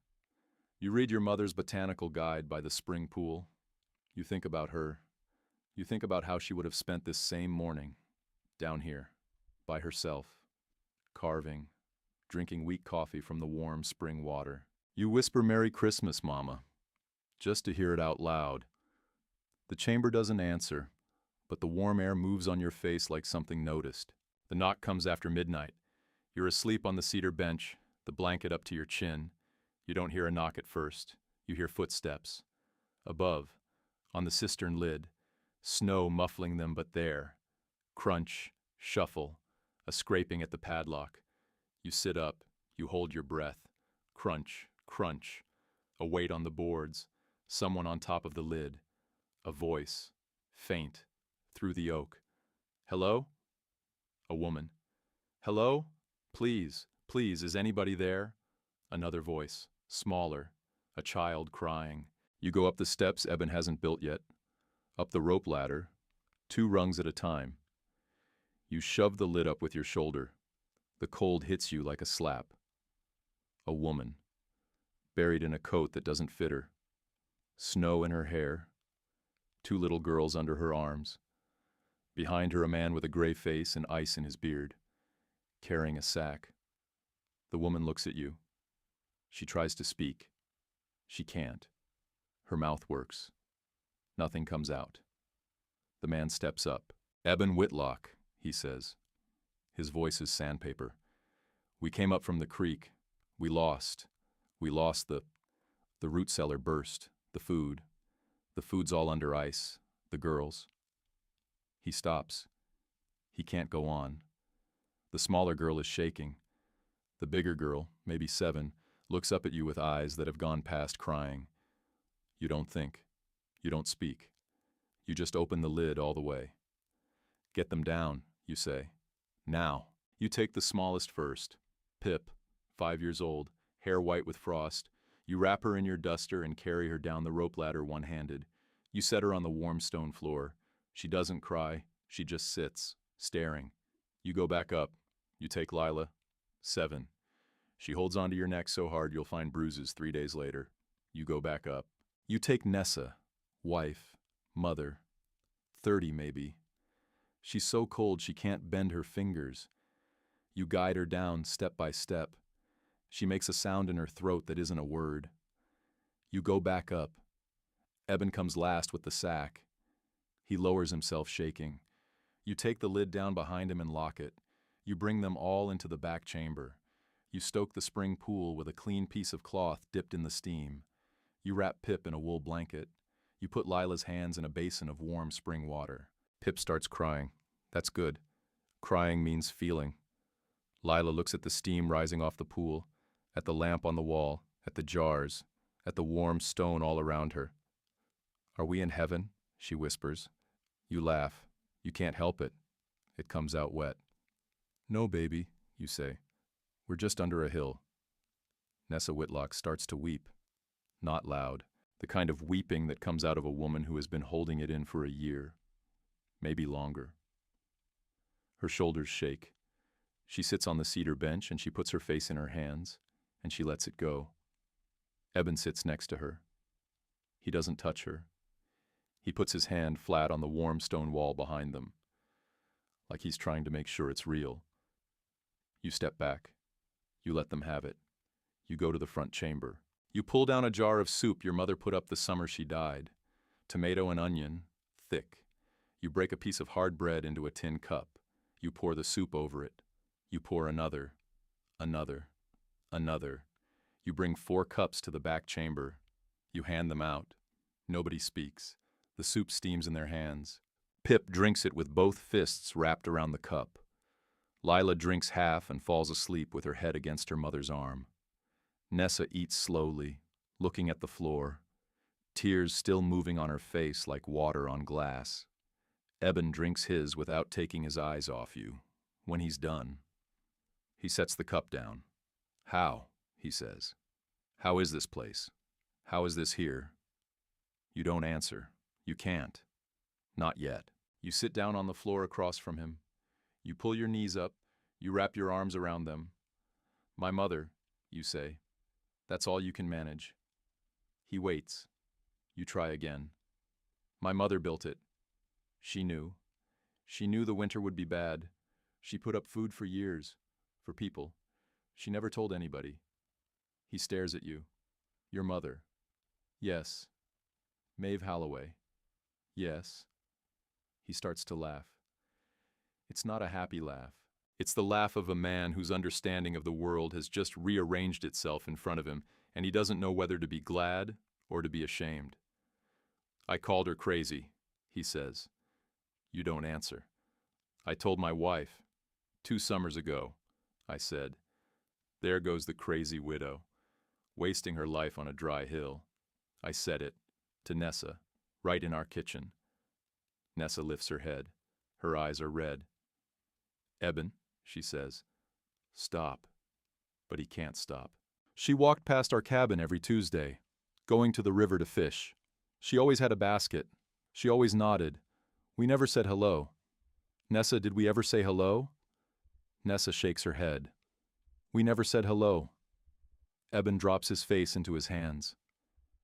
You read your mother's botanical guide by the spring pool. You think about her. You think about how she would have spent this same morning, down here, by herself, carving, drinking weak coffee from the warm spring water. You whisper Merry Christmas, Mama, just to hear it out loud. The chamber doesn't answer, but the warm air moves on your face like something noticed. The knock comes after midnight. You're asleep on the cedar bench, the blanket up to your chin. You don't hear a knock at first. You hear footsteps. Above, on the cistern lid, snow muffling them but there. Crunch, shuffle, a scraping at the padlock. You sit up, you hold your breath. Crunch, crunch, a weight on the boards, someone on top of the lid. A voice, faint, through the oak. Hello? A woman. Hello? Please, please, is anybody there? Another voice, smaller, a child crying. You go up the steps Eben hasn't built yet. Up the rope ladder, 2 rungs at a time. You shove the lid up with your shoulder. The cold hits you like a slap. A woman, buried in a coat that doesn't fit her. Snow in her hair. 2 little girls under her arms. Behind her a man with a gray face and ice in his beard, carrying a sack. The woman looks at you. She tries to speak. She can't. Her mouth works. Nothing comes out. The man steps up. Eben Whitlock, he says. His voice is sandpaper. We came up from the creek. We lost. We lost the root cellar burst, the food. The food's all under ice, the girls. He stops. He can't go on. The smaller girl is shaking. The bigger girl, maybe 7, looks up at you with eyes that have gone past crying. You don't think. You don't speak. You just open the lid all the way. Get them down, you say. Now. You take the smallest first. Pip, 5 years old, hair white with frost. You wrap her in your duster and carry her down the rope ladder one-handed. You set her on the warm stone floor. She doesn't cry. She just sits, staring. You go back up. You take Lila, 7. She holds onto your neck so hard you'll find bruises 3 days later. You go back up. You take Nessa, wife, mother, 30 maybe. She's so cold she can't bend her fingers. You guide her down step by step. She makes a sound in her throat that isn't a word. You go back up. Eben comes last with the sack. He lowers himself, shaking. You take the lid down behind him and lock it. You bring them all into the back chamber. You stoke the spring pool with a clean piece of cloth dipped in the steam. You wrap Pip in a wool blanket. You put Lila's hands in a basin of warm spring water. Pip starts crying. That's good. Crying means feeling. Lila looks at the steam rising off the pool, at the lamp on the wall, at the jars, at the warm stone all around her. Are we in heaven? She whispers. You laugh. You can't help it. It comes out wet. No, baby, you say. We're just under a hill. Nessa Whitlock starts to weep. Not loud. The kind of weeping that comes out of a woman who has been holding it in for a year. Maybe longer. Her shoulders shake. She sits on the cedar bench and she puts her face in her hands, and she lets it go. Eben sits next to her. He doesn't touch her. He puts his hand flat on the warm stone wall behind them, like he's trying to make sure it's real. You step back. You let them have it. You go to the front chamber. You pull down a jar of soup your mother put up the summer she died. Tomato and onion, thick. You break a piece of hard bread into a tin cup. You pour the soup over it. You pour another, another, another. You bring 4 cups to the back chamber. You hand them out. Nobody speaks. The soup steams in their hands. Pip drinks it with both fists wrapped around the cup. Lila drinks half and falls asleep with her head against her mother's arm. Nessa eats slowly, looking at the floor, tears still moving on her face like water on glass. Eben drinks his without taking his eyes off you. When he's done, he sets the cup down. How? He says. How is this place? How is this here? You don't answer. You can't. Not yet. You sit down on the floor across from him. You pull your knees up. You wrap your arms around them. My mother, you say. That's all you can manage. He waits. You try again. My mother built it. She knew. She knew the winter would be bad. She put up food for years. For people. She never told anybody. He stares at you. Your mother. Yes. Maeve Halloway. Yes. He starts to laugh. It's not a happy laugh. It's the laugh of a man whose understanding of the world has just rearranged itself in front of him, and he doesn't know whether to be glad or to be ashamed. I called her crazy, he says. You don't answer. I told my wife, 2 summers ago, I said. There goes the crazy widow, wasting her life on a dry hill. I said it, to Nessa, right in our kitchen. Nessa lifts her head. Her eyes are red. Eben, she says, stop. But he can't stop. She walked past our cabin every Tuesday, going to the river to fish. She always had a basket. She always nodded. We never said hello. Nessa, did we ever say hello? Nessa shakes her head. We never said hello. Eben drops his face into his hands.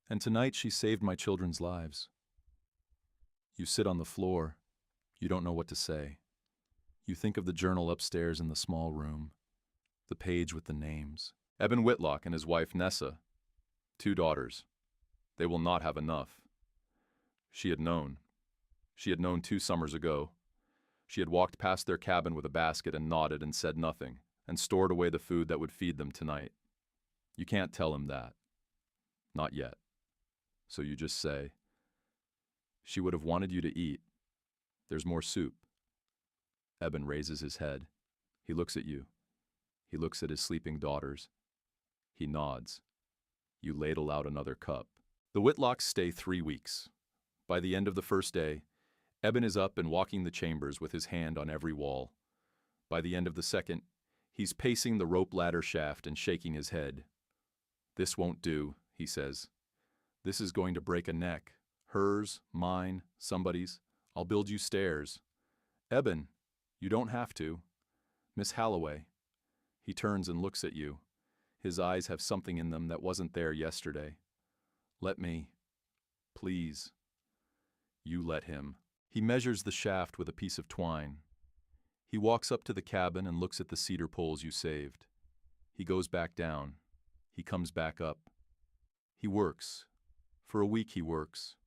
And tonight she saved my children's lives. You sit on the floor. You don't know what to say. You think of the journal upstairs in the small room, the page with the names. Eben Whitlock and his wife Nessa, 2 daughters. They will not have enough. She had known. She had known 2 summers ago. She had walked past their cabin with a basket and nodded and said nothing, and stored away the food that would feed them tonight. You can't tell him that. Not yet. So you just say, "She would have wanted you to eat. There's more soup." Eben raises his head. He looks at you. He looks at his sleeping daughters. He nods. You ladle out another cup. The Whitlocks stay 3 weeks. By the end of the first day, Eben is up and walking the chambers with his hand on every wall. By the end of the second, he's pacing the rope ladder shaft and shaking his head. "This won't do," he says. "This is going to break a neck. Hers, mine, somebody's. I'll build you stairs." "Eben, you don't have to." "Miss Halloway." He turns and looks at you. His eyes have something in them that wasn't there yesterday. "Let me. Please." You let him. He measures the shaft with a piece of twine. He walks up to the cabin and looks at the cedar poles you saved. He goes back down. He comes back up. He works. For a week he works.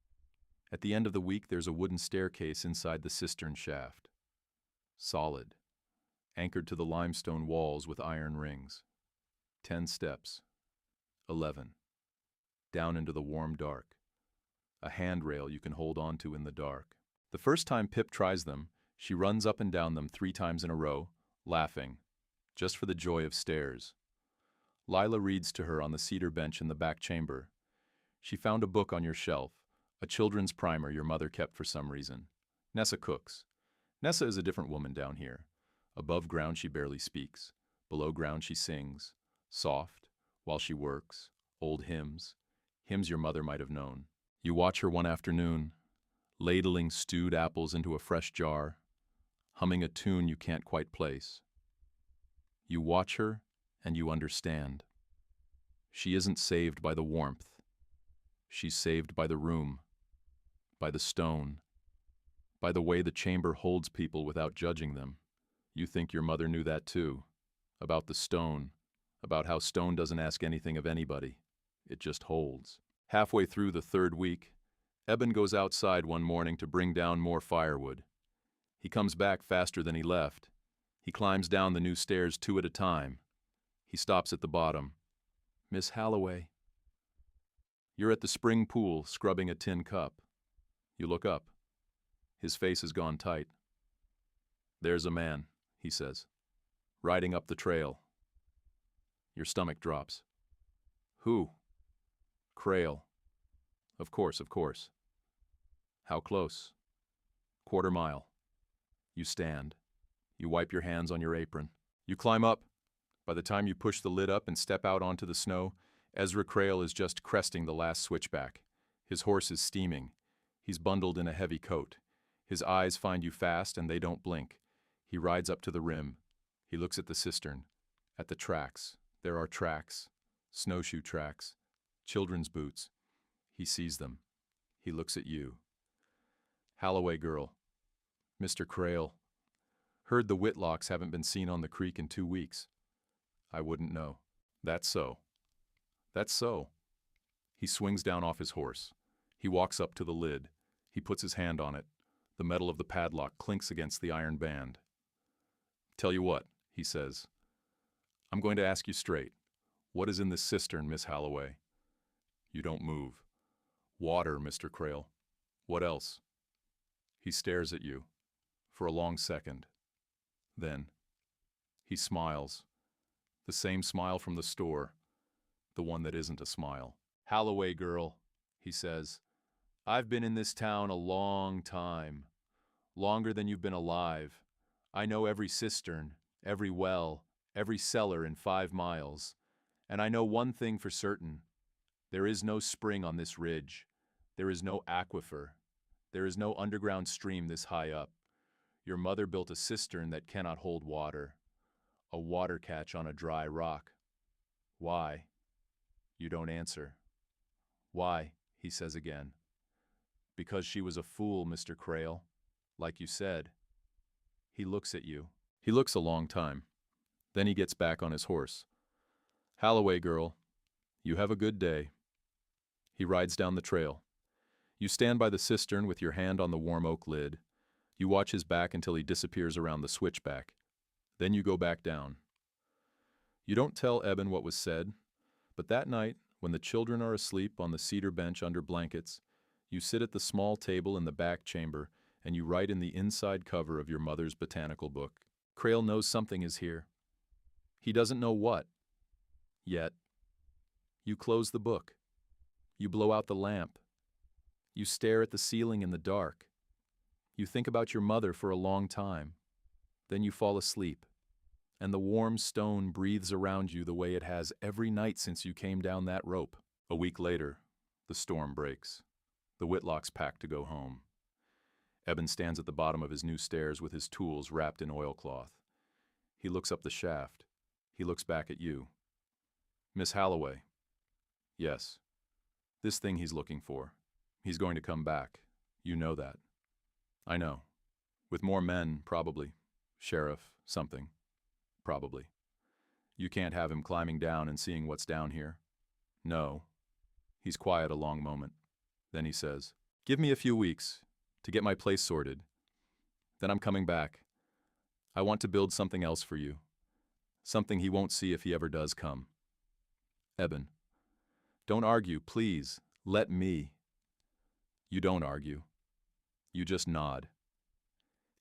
At the end of the week there's a wooden staircase inside the cistern shaft. Solid. Anchored to the limestone walls with iron rings. 10 steps. 11. Down into the warm dark. A handrail you can hold on to in the dark. The first time Pip tries them, she runs up and down them 3 times in a row, laughing, just for the joy of stairs. Lila reads to her on the cedar bench in the back chamber. She found a book on your shelf, a children's primer your mother kept for some reason. Nessa cooks. Nessa is a different woman down here. Above ground she barely speaks. Below ground she sings. Soft, while she works. Old hymns. Hymns your mother might have known. You watch her one afternoon, ladling stewed apples into a fresh jar, humming a tune you can't quite place. You watch her and you understand. She isn't saved by the warmth. She's saved by the room, by the stone, by the way the chamber holds people without judging them. You think your mother knew that too, about the stone, about how stone doesn't ask anything of anybody. It just holds. Halfway through the 3rd week, Eben goes outside one morning to bring down more firewood. He comes back faster than he left. He climbs down the new stairs 2 at a time. He stops at the bottom. "Miss Halloway." You're at the spring pool, scrubbing a tin cup. You look up. His face has gone tight. "There's a man," he says, "riding up the trail." Your stomach drops. "Who?" "Crail." Of course, of course." "How close?" "Quarter mile." You stand. You wipe your hands on your apron. You climb up. By the time you push the lid up and step out onto the snow, Ezra Crail is just cresting the last switchback. His horse is steaming. He's bundled in a heavy coat. His eyes find you fast and they don't blink. He rides up to the rim. He looks at the cistern. At the tracks. There are tracks. Snowshoe tracks. Children's boots. He sees them. He looks at you. "Halloway girl." "Mr. Crail. Heard the Whitlocks haven't been seen on the creek in 2 weeks." "I wouldn't know." "That's so." "That's so." He swings down off his horse. He walks up to the lid. He puts his hand on it. The metal of the padlock clinks against the iron band. "Tell you what," he says. "I'm going to ask you straight. What is in this cistern, Miss Halloway?" You don't move. "Water, Mr. Crail." "What else?" He stares at you for a long second. Then he smiles. The same smile from the store, the one that isn't a smile. "Halloway girl," he says, "I've been in this town a long time. Longer than you've been alive. I know every cistern, every well, every cellar in 5 miles. And I know one thing for certain. There is no spring on this ridge. There is no aquifer. There is no underground stream this high up. Your mother built a cistern that cannot hold water. A water catch on a dry rock. Why?" You don't answer. "Why?" he says again. "Because she was a fool, Mr. Crail. Like you said." He looks at you. He looks a long time. Then he gets back on his horse. "Halloway girl, you have a good day." He rides down the trail. You stand by the cistern with your hand on the warm oak lid. You watch his back until he disappears around the switchback. Then you go back down. You don't tell Eben what was said, But that night, when the children are asleep on the cedar bench under blankets, you sit at the small table in the back chamber and you write in the inside cover of your mother's botanical book. Crail knows something is here. He doesn't know what, yet. You close the book. You blow out the lamp. You stare at the ceiling in the dark. You think about your mother for a long time. Then you fall asleep, and the warm stone breathes around you the way it has every night since you came down that rope. A week later, the storm breaks. The Whitlocks pack to go home. Eben stands at the bottom of his new stairs with his tools wrapped in oilcloth. He looks up the shaft. He looks back at you. Miss Halloway. Yes. This thing he's looking for. He's going to come back. You know that. I know. With more men, probably. Sheriff, something. Probably. You can't have him climbing down and seeing what's down here. No. He's quiet a long moment. Then he says, "Give me a few weeks to get my place sorted. Then I'm coming back. I want to build something else for you. Something he won't see if he ever does come." Eben. Don't argue, please. Let me. You don't argue. You just nod.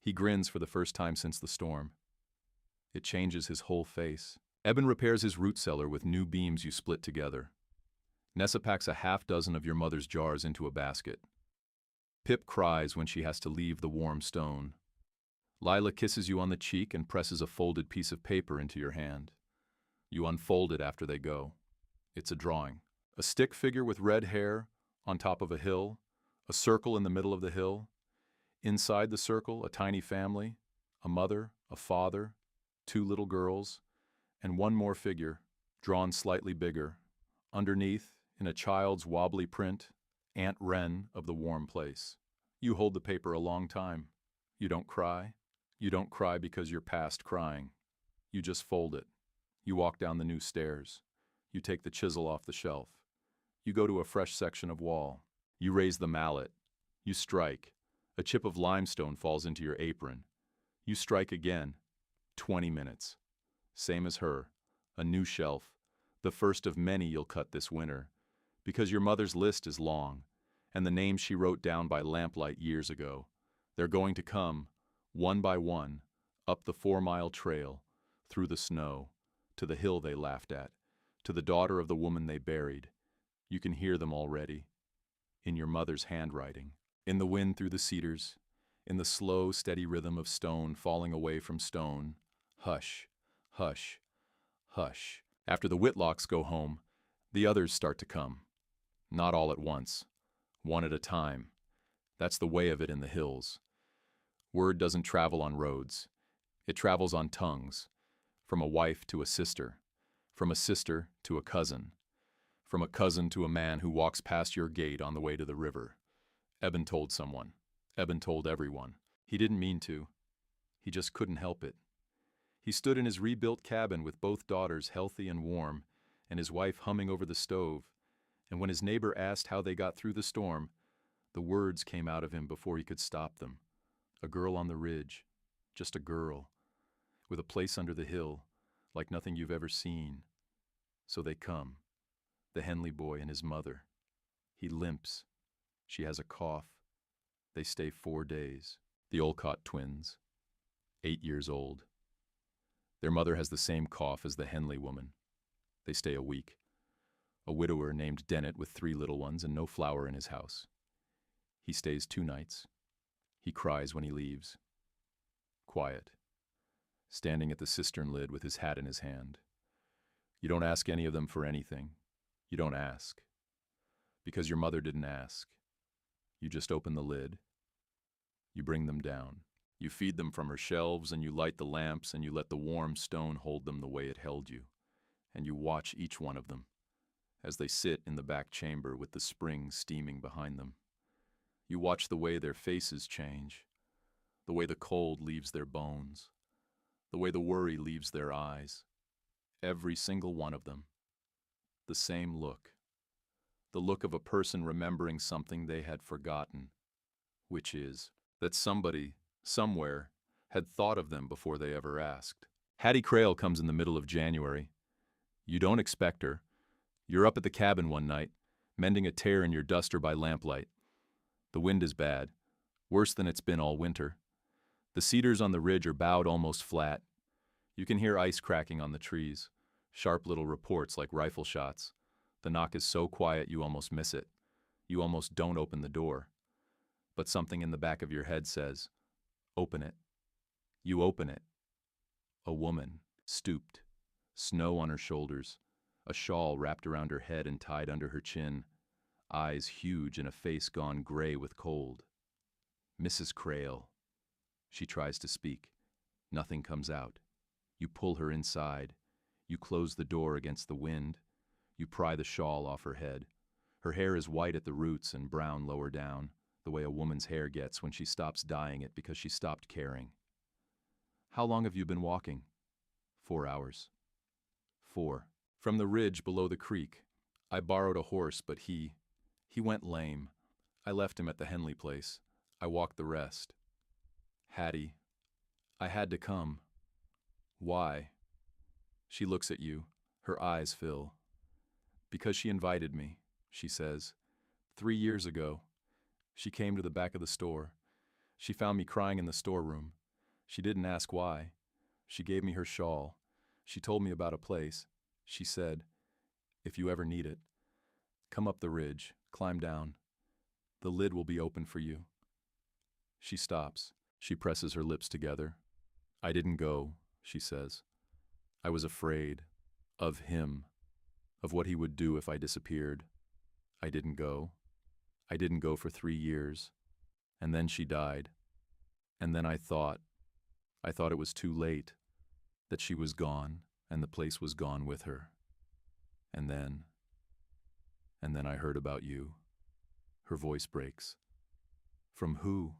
He grins for the first time since the storm. It changes his whole face. Eben repairs his root cellar with new beams you split together. Nessa packs a half-dozen of your mother's jars into a basket. Pip cries when she has to leave the warm stone. Lila kisses you on the cheek and presses a folded piece of paper into your hand. You unfold it after they go. It's a drawing. A stick figure with red hair on top of a hill, a circle in the middle of the hill. Inside the circle, a tiny family, a mother, a father, 2 little girls, and one more figure, drawn slightly bigger. Underneath, in a child's wobbly print, Aunt Wren of the warm place. You hold the paper a long time. You don't cry. You don't cry because you're past crying. You just fold it. You walk down the new stairs. You take the chisel off the shelf. You go to a fresh section of wall. You raise the mallet. You strike. A chip of limestone falls into your apron. You strike again. 20 minutes. Same as her. A new shelf. The first of many you'll cut this winter. Because your mother's list is long, and the names she wrote down by lamplight years ago. They're going to come, one by one, up the 4-mile trail, through the snow, to the hill they laughed at, to the daughter of the woman they buried. You can hear them already. In your mother's handwriting. In the wind through the cedars. In the slow, steady rhythm of stone falling away from stone. Hush, hush, hush. After the Whitlocks go home, the others start to come. Not all at once. One at a time. That's the way of it in the hills. Word doesn't travel on roads. It travels on tongues. From a wife to a sister. From a sister to a cousin. From a cousin to a man who walks past your gate on the way to the river. Eben told someone. Eben told everyone. He didn't mean to. He just couldn't help it. He stood in his rebuilt cabin with both daughters healthy and warm, and his wife humming over the stove, and when his neighbor asked how they got through the storm, the words came out of him before he could stop them. A girl on the ridge, just a girl, with a place under the hill, like nothing you've ever seen. So they come, the Henley boy and his mother. He limps. She has a cough. They stay 4 days. The Olcott twins, 8 years old. Their mother has the same cough as the Henley woman. They stay a week. A widower named Dennett with 3 little ones and no flour in his house. He stays 2 nights. He cries when he leaves. Quiet. Standing at the cistern lid with his hat in his hand. You don't ask any of them for anything. You don't ask. Because your mother didn't ask. You just open the lid. You bring them down. You feed them from her shelves, and you light the lamps, and you let the warm stone hold them the way it held you. And you watch each one of them, as they sit in the back chamber with the spring steaming behind them. You watch the way their faces change, the way the cold leaves their bones, the way the worry leaves their eyes. Every single one of them. The same look. The look of a person remembering something they had forgotten, which is that somebody, somewhere, had thought of them before they ever asked. Hattie Crail comes in the middle of January. You don't expect her. You're up at the cabin one night, mending a tear in your duster by lamplight. The wind is bad, worse than it's been all winter. The cedars on the ridge are bowed almost flat. You can hear ice cracking on the trees, sharp little reports like rifle shots. The knock is so quiet you almost miss it. You almost don't open the door. But something in the back of your head says, "Open it." You open it. A woman, stooped, snow on her shoulders, a shawl wrapped around her head and tied under her chin, eyes huge and a face gone gray with cold. "Mrs. Crail." She tries to speak. Nothing comes out. You pull her inside. You close the door against the wind. You pry the shawl off her head. Her hair is white at the roots and brown lower down, the way a woman's hair gets when she stops dyeing it because she stopped caring. "How long have you been walking?" 4 hours. 4. From the ridge below the creek. I borrowed a horse, but he went lame. I left him at the Henley place. I walked the rest. "Hattie, I had to come." "Why?" She looks at you. Her eyes fill. "Because she invited me," she says. 3 years ago. She came to the back of the store. She found me crying in the storeroom. She didn't ask why. She gave me her shawl. She told me about a place. She said, "If you ever need it, come up the ridge, climb down. The lid will be open for you." She stops. She presses her lips together. "I didn't go," she says. "I was afraid. Of him. Of what he would do if I disappeared. I didn't go. I didn't go for 3 years. And then she died. And then I thought it was too late. That she was gone, and the place was gone with her. And then I heard about you." Her voice breaks. "From who?"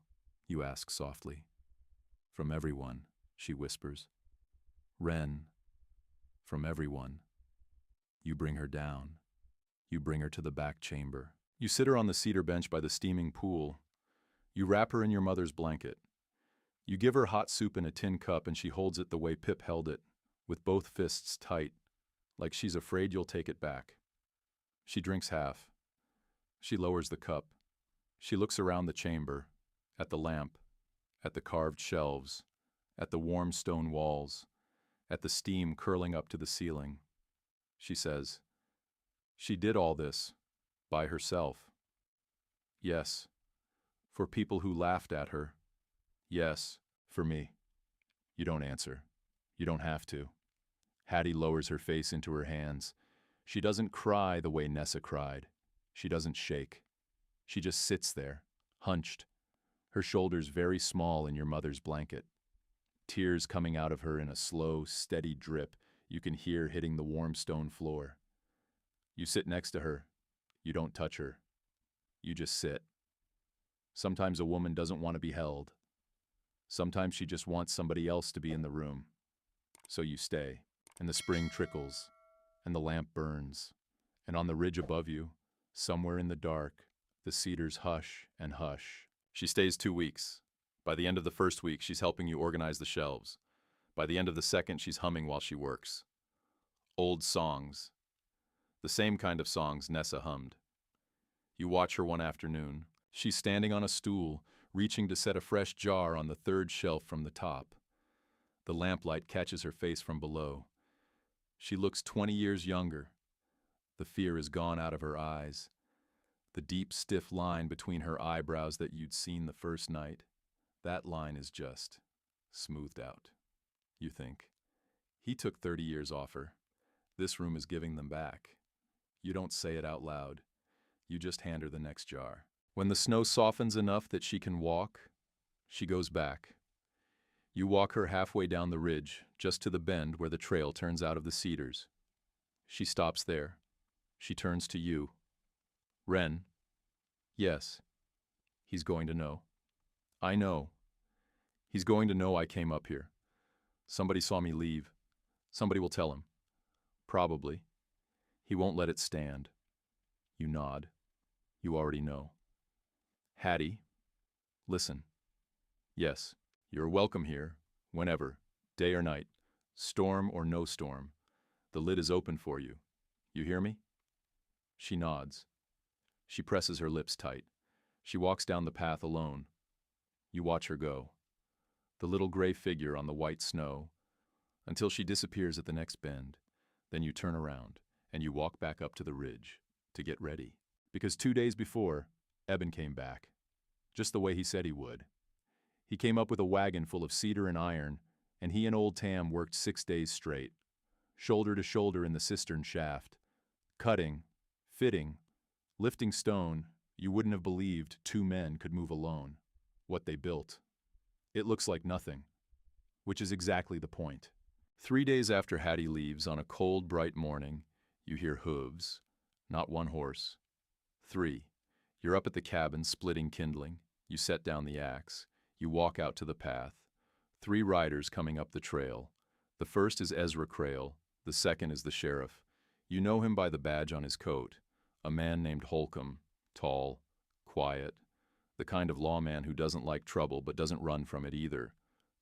you ask softly. "From everyone," she whispers. "Wren, from everyone. You bring her down. You bring her to the back chamber. You sit her on the cedar bench by the steaming pool. You wrap her in your mother's blanket. You give her hot soup in a tin cup and she holds it the way Pip held it, with both fists tight, like she's afraid you'll take it back. She drinks half. She lowers the cup. She looks around the chamber, at the lamp, at the carved shelves, at the warm stone walls, at the steam curling up to the ceiling. She says, "She did all this, by herself." "Yes, for people who laughed at her. Yes, for me." You don't answer. You don't have to. Hattie lowers her face into her hands. She doesn't cry the way Nessa cried. She doesn't shake. She just sits there, hunched, her shoulders very small in your mother's blanket. Tears coming out of her in a slow, steady drip you can hear hitting the warm stone floor. You sit next to her. You don't touch her. You just sit. Sometimes a woman doesn't want to be held. Sometimes she just wants somebody else to be in the room. So you stay, and the spring trickles, and the lamp burns, and on the ridge above you, somewhere in the dark, the cedars hush and hush. She stays 2 weeks. By the end of the first week, she's helping you organize the shelves. By the end of the second, she's humming while she works. Old songs. The same kind of songs Nessa hummed. You watch her one afternoon. She's standing on a stool, reaching to set a fresh jar on the third shelf from the top. The lamplight catches her face from below. She looks 20 years younger. The fear is gone out of her eyes. The deep, stiff line between her eyebrows that you'd seen the first night, that line is just smoothed out. You think, he took 30 years off her. This room is giving them back. You don't say it out loud. You just hand her the next jar. When the snow softens enough that she can walk, she goes back. You walk her halfway down the ridge, just to the bend where the trail turns out of the cedars. She stops there. She turns to you. "Wren?" "Yes." He's going to know. "I know. He's going to know I came up here. Somebody saw me leave. Somebody will tell him. Probably. He won't let it stand." You nod. You already know. "Hattie, listen. Yes, you're welcome here, whenever, day or night, storm or no storm. The lid is open for you. You hear me? She nods. She presses her lips tight. She walks down the path alone. You watch her go, the little gray figure on the white snow, until she disappears at the next bend. Then you turn around, and you walk back up to the ridge to get ready. Because 2 days before, Eben came back, just the way he said he would. He came up with a wagon full of cedar and iron, and he and old Tam worked 6 days straight, shoulder to shoulder in the cistern shaft, cutting, fitting, lifting stone you wouldn't have believed 2 men could move alone. What they built. It looks like nothing, which is exactly the point. 3 days after Hattie leaves on a cold, bright morning, you hear hooves, not one horse. 3. You're up at the cabin splitting kindling. You set down the axe. You walk out to the path. 3 riders coming up the trail. The first is Ezra Crail. The second is the sheriff. You know him by the badge on his coat. A man named Holcomb, tall, quiet, the kind of lawman who doesn't like trouble but doesn't run from it either.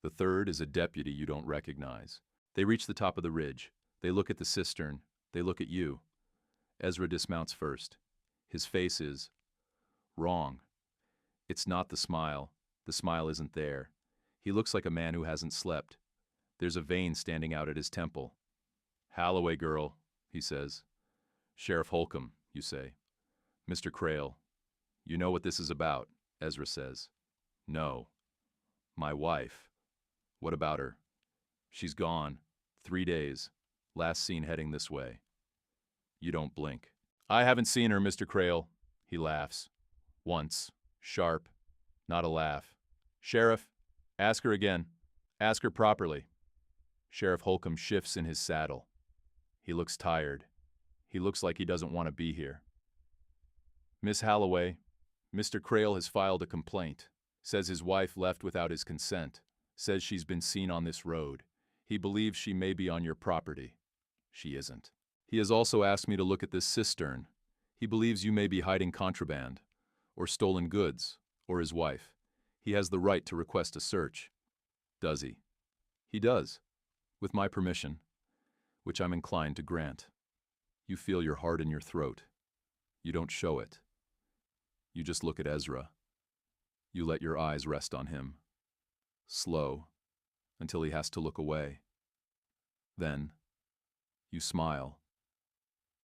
The third is a deputy you don't recognize. They reach the top of the ridge. They look at the cistern. They look at you. Ezra dismounts first. His face is wrong. It's not the smile. The smile isn't there. He looks like a man who hasn't slept. There's a vein standing out at his temple. Halloway girl, he says. Sheriff Holcomb, you say. Mr. Crail, you know what this is about, Ezra says. No. My wife. What about her? She's gone. 3 days. Last seen heading this way. You don't blink. I haven't seen her, Mr. Crail. He laughs. Once. Sharp. Not a laugh. Sheriff, ask her again. Ask her properly. Sheriff Holcomb shifts in his saddle. He looks tired. He looks like he doesn't want to be here. Miss Halloway, Mr. Crail has filed a complaint. Says his wife left without his consent. Says she's been seen on this road. He believes she may be on your property. She isn't. He has also asked me to look at this cistern. He believes you may be hiding contraband, or stolen goods, or his wife. He has the right to request a search. Does he? He does, with my permission, which I'm inclined to grant. You feel your heart in your throat. You don't show it. You just look at Ezra. You let your eyes rest on him. Slow, until he has to look away. Then, you smile.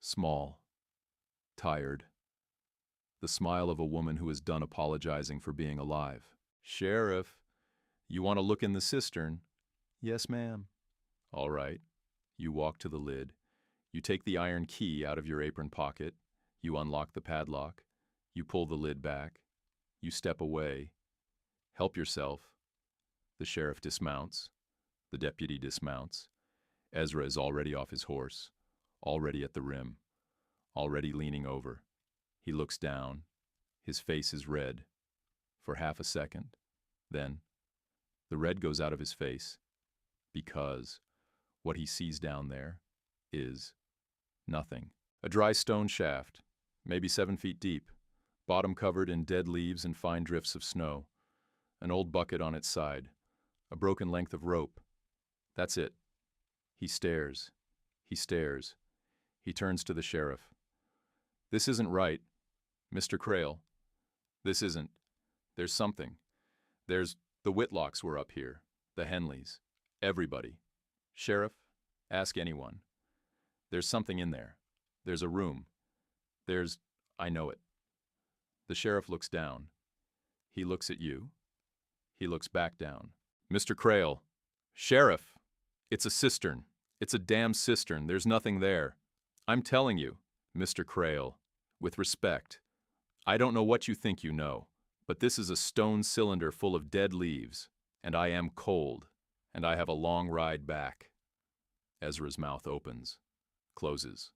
Small. Tired. The smile of a woman who is done apologizing for being alive. Sheriff, you want to look in the cistern? Yes, ma'am. All right. You walk to the lid. You take the iron key out of your apron pocket. You unlock the padlock. You pull the lid back. You step away. Help yourself. The sheriff dismounts. The deputy dismounts. Ezra is already off his horse, already at the rim, already leaning over. He looks down. His face is red. For half a second. Then, the red goes out of his face. Because what he sees down there is nothing. A dry stone shaft, maybe 7 feet deep, bottom covered in dead leaves and fine drifts of snow. An old bucket on its side. A broken length of rope. That's it. He stares. He stares. He turns to the sheriff. This isn't right, Mr. Crail. This isn't. There's something. The Whitlocks were up here. The Henleys. Everybody. Sheriff, ask anyone. There's something in there. There's a room. I know it. The sheriff looks down. He looks at you. He looks back down. Mr. Crail. Sheriff! It's a cistern. It's a damn cistern. There's nothing there. I'm telling you, Mr. Crail, with respect, I don't know what you think you know, but this is a stone cylinder full of dead leaves, and I am cold, and I have a long ride back. Ezra's mouth opens, closes.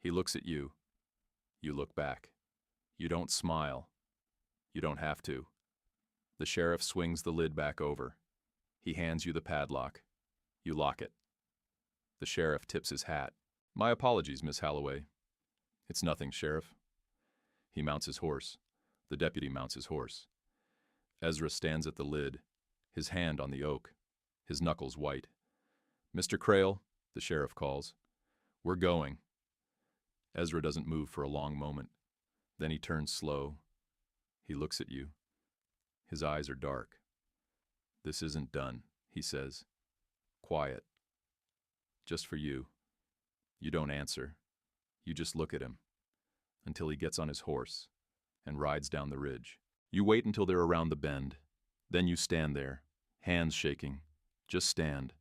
He looks at you. You look back. You don't smile. You don't have to. The sheriff swings the lid back over. He hands you the padlock. You lock it. The sheriff tips his hat. My apologies, Miss Halloway. It's nothing, Sheriff. He mounts his horse. The deputy mounts his horse. Ezra stands at the lid, his hand on the oak, his knuckles white. Mr. Crail, the sheriff calls. We're going. Ezra doesn't move for a long moment. Then he turns slow. He looks at you. His eyes are dark. "This isn't done," he says. "Quiet. Just for you." You don't answer. You just look at him until he gets on his horse and rides down the ridge. You wait until they're around the bend. Then you stand there, hands shaking. Just stand.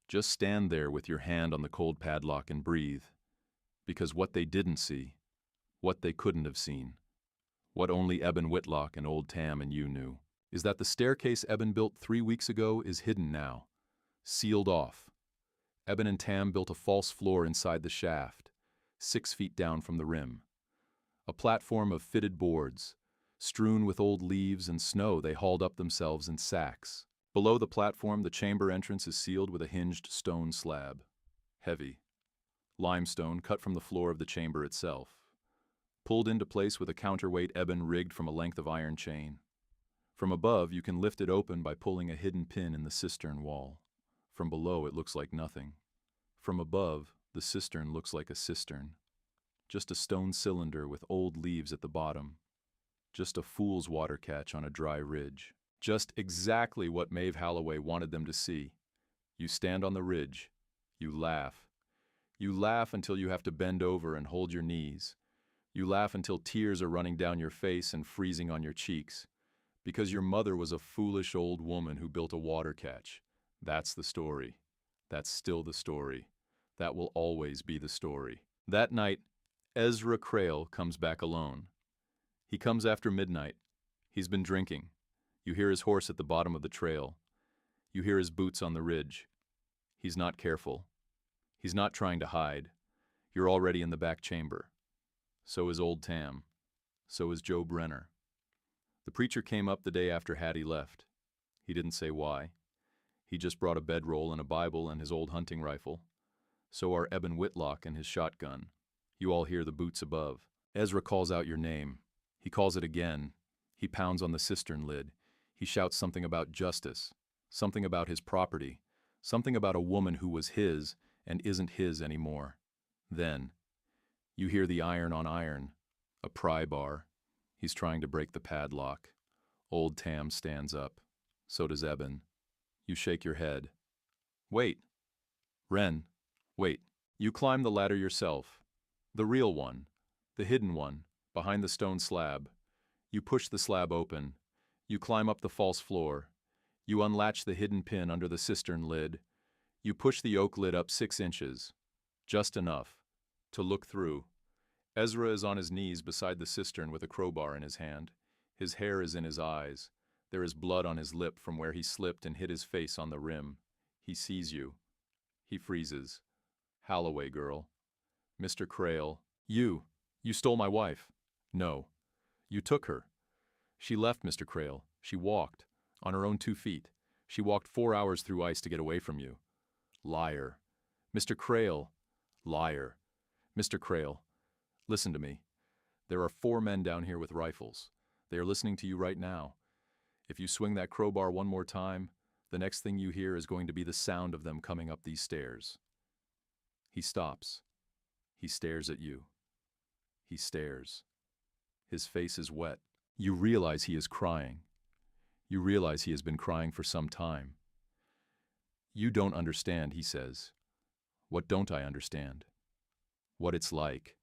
Just stand there with your hand on the cold padlock and breathe. Because what they didn't see, what they couldn't have seen, what only Eben Whitlock and old Tam and you knew, is that the staircase Eben built 3 weeks ago is hidden now, sealed off. Eben and Tam built a false floor inside the shaft, 6 feet down from the rim. A platform of fitted boards, strewn with old leaves and snow they hauled up themselves in sacks. Below the platform, the chamber entrance is sealed with a hinged stone slab. Heavy. Limestone cut from the floor of the chamber itself. Pulled into place with a counterweight Eben rigged from a length of iron chain. From above, you can lift it open by pulling a hidden pin in the cistern wall. From below, it looks like nothing. From above, the cistern looks like a cistern. Just a stone cylinder with old leaves at the bottom. Just a fool's water catch on a dry ridge. Just exactly what Maeve Halloway wanted them to see. You stand on the ridge. You laugh. You laugh until you have to bend over and hold your knees. You laugh until tears are running down your face and freezing on your cheeks. Because your mother was a foolish old woman who built a water catch. That's the story. That's still the story. That will always be the story. That night, Ezra Crail comes back alone. He comes after midnight. He's been drinking. You hear his horse at the bottom of the trail. You hear his boots on the ridge. He's not careful. He's not trying to hide. You're already in the back chamber. So is old Tam. So is Joe Brenner. The preacher came up the day after Hattie left. He didn't say why. He just brought a bedroll and a Bible and his old hunting rifle. So are Eben Whitlock and his shotgun. You all hear the boots above. Ezra calls out your name. He calls it again. He pounds on the cistern lid. He shouts something about justice, something about his property, something about a woman who was his and isn't his anymore. Then, you hear the iron on iron, a pry bar. He's trying to break the padlock. Old Tam stands up. So does Eben. You shake your head. Wait. Wren, wait. You climb the ladder yourself. The real one. The hidden one, behind the stone slab. You push the slab open. You climb up the false floor. You unlatch the hidden pin under the cistern lid. You push the oak lid up 6 inches. Just enough. To look through. Ezra is on his knees beside the cistern with a crowbar in his hand. His hair is in his eyes. There is blood on his lip from where he slipped and hit his face on the rim. He sees you. He freezes. Halloway girl. Mr. Crail. You stole my wife. No. You took her. She left, Mr. Crail. She walked. On her own 2 feet. She walked 4 hours through ice to get away from you. Liar. Mr. Crail. Liar. Mr. Crail. Listen to me. There are 4 men down here with rifles. They are listening to you right now. If you swing that crowbar one more time, the next thing you hear is going to be the sound of them coming up these stairs. He stops. He stares at you. He stares. His face is wet. You realize he is crying. You realize he has been crying for some time. You don't understand, he says. What don't I understand? What it's like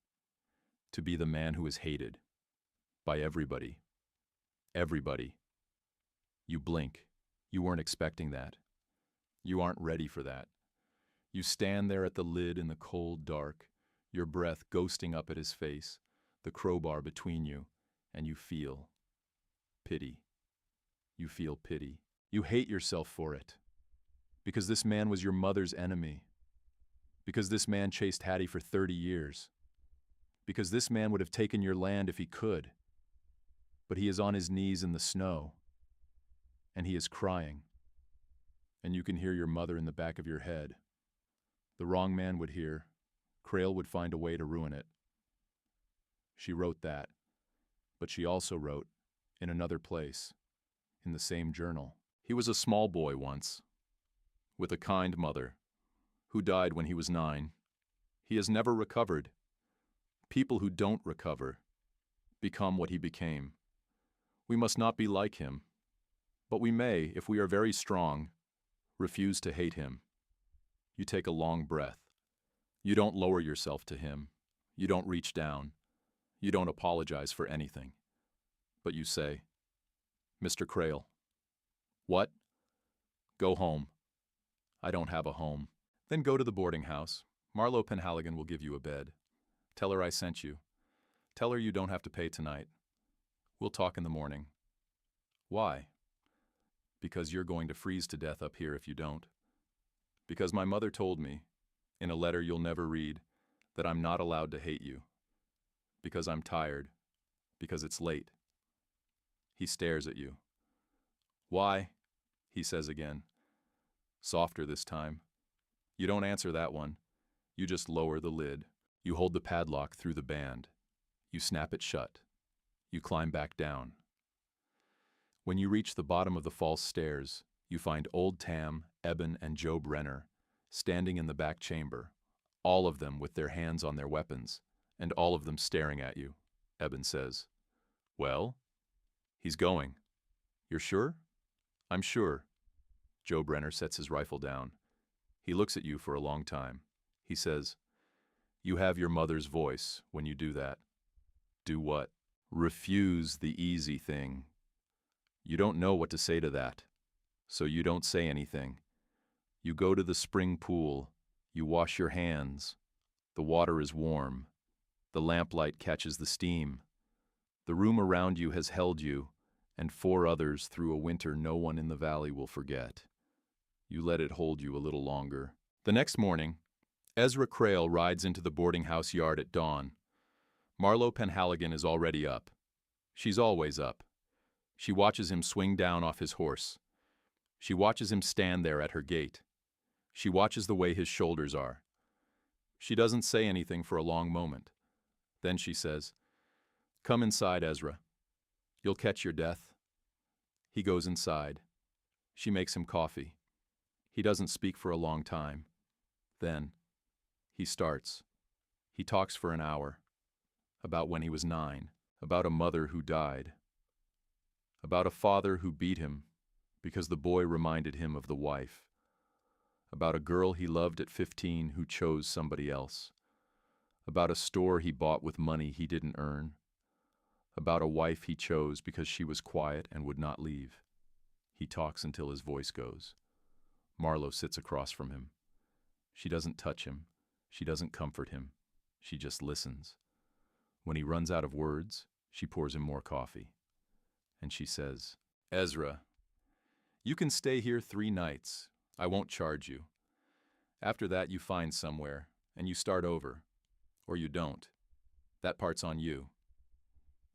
to be the man who is hated by everybody. Everybody. You blink. You weren't expecting that. You aren't ready for that. You stand there at the lid in the cold dark, your breath ghosting up at his face, the crowbar between you, and you feel pity. You feel pity. You hate yourself for it. Because this man was your mother's enemy. Because this man chased Hattie for 30 years. Because this man would have taken your land if he could. But he is on his knees in the snow. And he is crying. And you can hear your mother in the back of your head. The wrong man would hear. Crail would find a way to ruin it. She wrote that. But she also wrote, in another place, in the same journal. He was a small boy once, with a kind mother, who died when he was 9. He has never recovered. People who don't recover become what he became. We must not be like him, but we may, if we are very strong, refuse to hate him. You take a long breath. You don't lower yourself to him. You don't reach down. You don't apologize for anything. But you say, "Mr. Crail." "What?" "Go home." "I don't have a home." "Then go to the boarding house. Marlowe Penhaligon will give you a bed. Tell her I sent you. Tell her you don't have to pay tonight. We'll talk in the morning." "Why?" "Because you're going to freeze to death up here if you don't. Because my mother told me, in a letter you'll never read, that I'm not allowed to hate you. Because I'm tired. Because it's late." He stares at you. "Why?" he says again. Softer this time. You don't answer that one. You just lower the lid. You hold the padlock through the band. You snap it shut. You climb back down. When you reach the bottom of the false stairs, you find Old Tam, Eben, and Joe Brenner standing in the back chamber, all of them with their hands on their weapons, and all of them staring at you. Eben says, "Well?" "He's going." "You're sure?" "I'm sure." Joe Brenner sets his rifle down. He looks at you for a long time. He says, "You have your mother's voice when you do that." "Do what?" "Refuse the easy thing." You don't know what to say to that, so you don't say anything. You go to the spring pool. You wash your hands. The water is warm. The lamplight catches the steam. The room around you has held you, and 4 others through a winter no one in the valley will forget. You let it hold you a little longer. The next morning, Ezra Crail rides into the boarding house yard at dawn. Marlowe Penhaligon is already up. She's always up. She watches him swing down off his horse. She watches him stand there at her gate. She watches the way his shoulders are. She doesn't say anything for a long moment. Then she says, "Come inside, Ezra. You'll catch your death." He goes inside. She makes him coffee. He doesn't speak for a long time. Then, he starts. He talks for an hour. About when he was 9. About a mother who died. About a father who beat him because the boy reminded him of the wife. About a girl he loved at 15 who chose somebody else. About a store he bought with money he didn't earn. About a wife he chose because she was quiet and would not leave. He talks until his voice goes. Marlowe sits across from him. She doesn't touch him. She doesn't comfort him. She just listens. When he runs out of words, she pours him more coffee. And she says, "Ezra, you can stay here 3 nights. I won't charge you. After that you find somewhere, and you start over. Or you don't. That part's on you."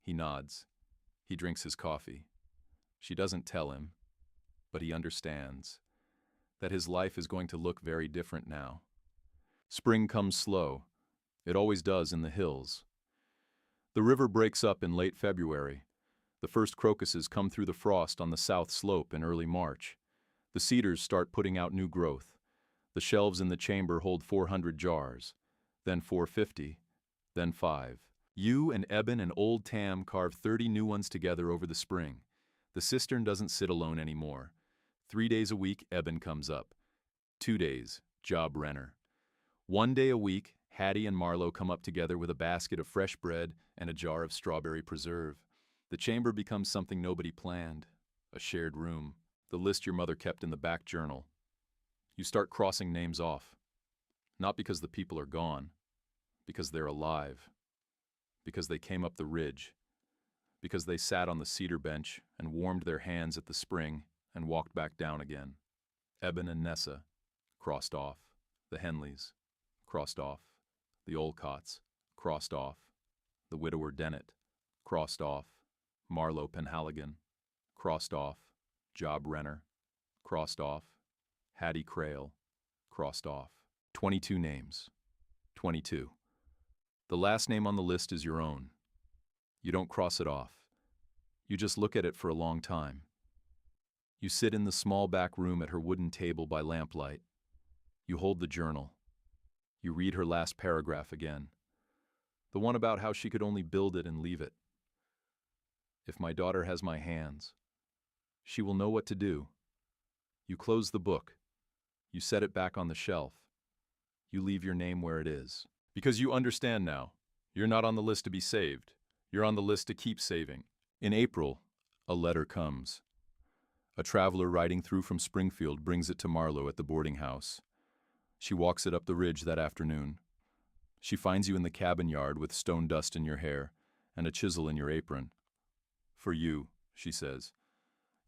He nods. He drinks his coffee. She doesn't tell him, but he understands that his life is going to look very different now. Spring comes slow. It always does in the hills. The river breaks up in late February. The first crocuses come through the frost on the south slope in early March. The cedars start putting out new growth. The shelves in the chamber hold 400 jars, then 450, then 5. You and Eben and Old Tam carve 30 new ones together over the spring. The cistern doesn't sit alone anymore. 3 days a week, Eben comes up. 2 days, Job Renner. 1 day a week, Hattie and Marlowe come up together with a basket of fresh bread and a jar of strawberry preserve. The chamber becomes something nobody planned, a shared room, the list your mother kept in the back journal. You start crossing names off, not because the people are gone, because they're alive, because they came up the ridge, because they sat on the cedar bench and warmed their hands at the spring and walked back down again. Eben and Nessa, crossed off. The Henleys, crossed off. The Olcotts, crossed off. The widower Dennett, crossed off. Marlowe Penhaligon, crossed off. Job Renner, crossed off. Hattie Crail, crossed off. 22 names. 22. The last name on the list is your own. You don't cross it off. You just look at it for a long time. You sit in the small back room at her wooden table by lamplight. You hold the journal. You read her last paragraph again. The one about how she could only build it and leave it. If my daughter has my hands, she will know what to do. You close the book. You set it back on the shelf. You leave your name where it is. Because you understand now. You're not on the list to be saved. You're on the list to keep saving. In April, a letter comes. A traveler riding through from Springfield brings it to Marlowe at the boarding house. She walks it up the ridge that afternoon. She finds you in the cabin yard with stone dust in your hair and a chisel in your apron. For you, she says.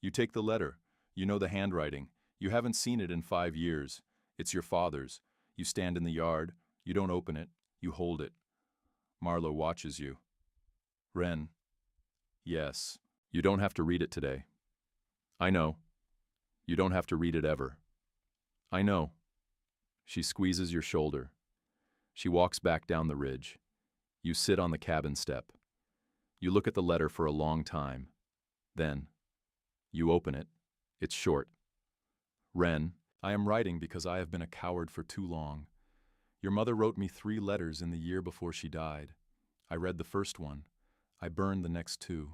You take the letter. You know the handwriting. You haven't seen it in 5 years. It's your father's. You stand in the yard. You don't open it. You hold it. Marlowe watches you. Wren. Yes. You don't have to read it today. I know. You don't have to read it ever. I know. She squeezes your shoulder. She walks back down the ridge. You sit on the cabin step. You look at the letter for a long time. Then, you open it. It's short. Wren, I am writing because I have been a coward for too long. Your mother wrote me 3 letters in the year before she died. I read the first one. I burned the next 2.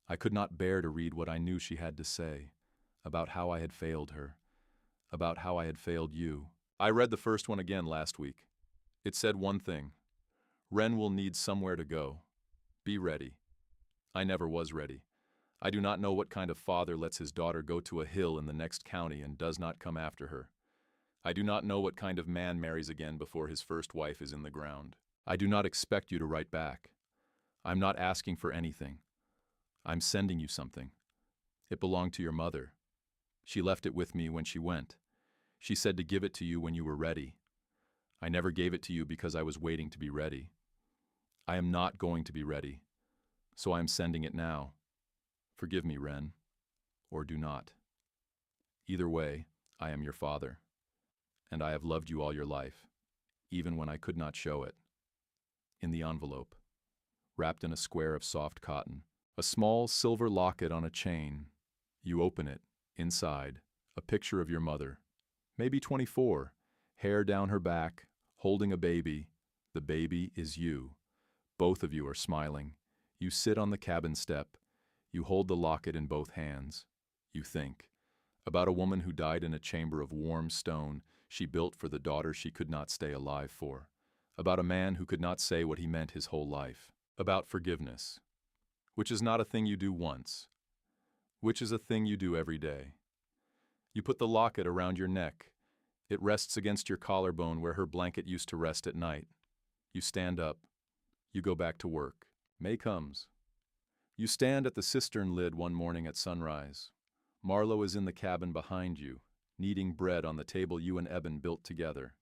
I could not bear to read what I knew she had to say, about how I had failed her, about how I had failed you. I read the first one again last week. It said one thing. Wren will need somewhere to go. Be ready. I never was ready. I do not know what kind of father lets his daughter go to a hill in the next county and does not come after her. I do not know what kind of man marries again before his first wife is in the ground. I do not expect you to write back. I'm not asking for anything. I'm sending you something. It belonged to your mother. She left it with me when she went. She said to give it to you when you were ready. I never gave it to you because I was waiting to be ready. I am not going to be ready, so I am sending it now. Forgive me, Wren, or do not. Either way, I am your father, and I have loved you all your life, even when I could not show it. In the envelope, wrapped in a square of soft cotton, a small silver locket on a chain. You open it. Inside, a picture of your mother, maybe 24, hair down her back, holding a baby. The baby is you. Both of you are smiling. You sit on the cabin step. You hold the locket in both hands. You think about a woman who died in a chamber of warm stone she built for the daughter she could not stay alive for. About a man who could not say what he meant his whole life. About forgiveness, which is not a thing you do once, which is a thing you do every day. You put the locket around your neck. It rests against your collarbone where her blanket used to rest at night. You stand up. You go back to work. May comes. You stand at the cistern lid one morning at sunrise. Marlowe is in the cabin behind you, kneading bread on the table you and Eben built together.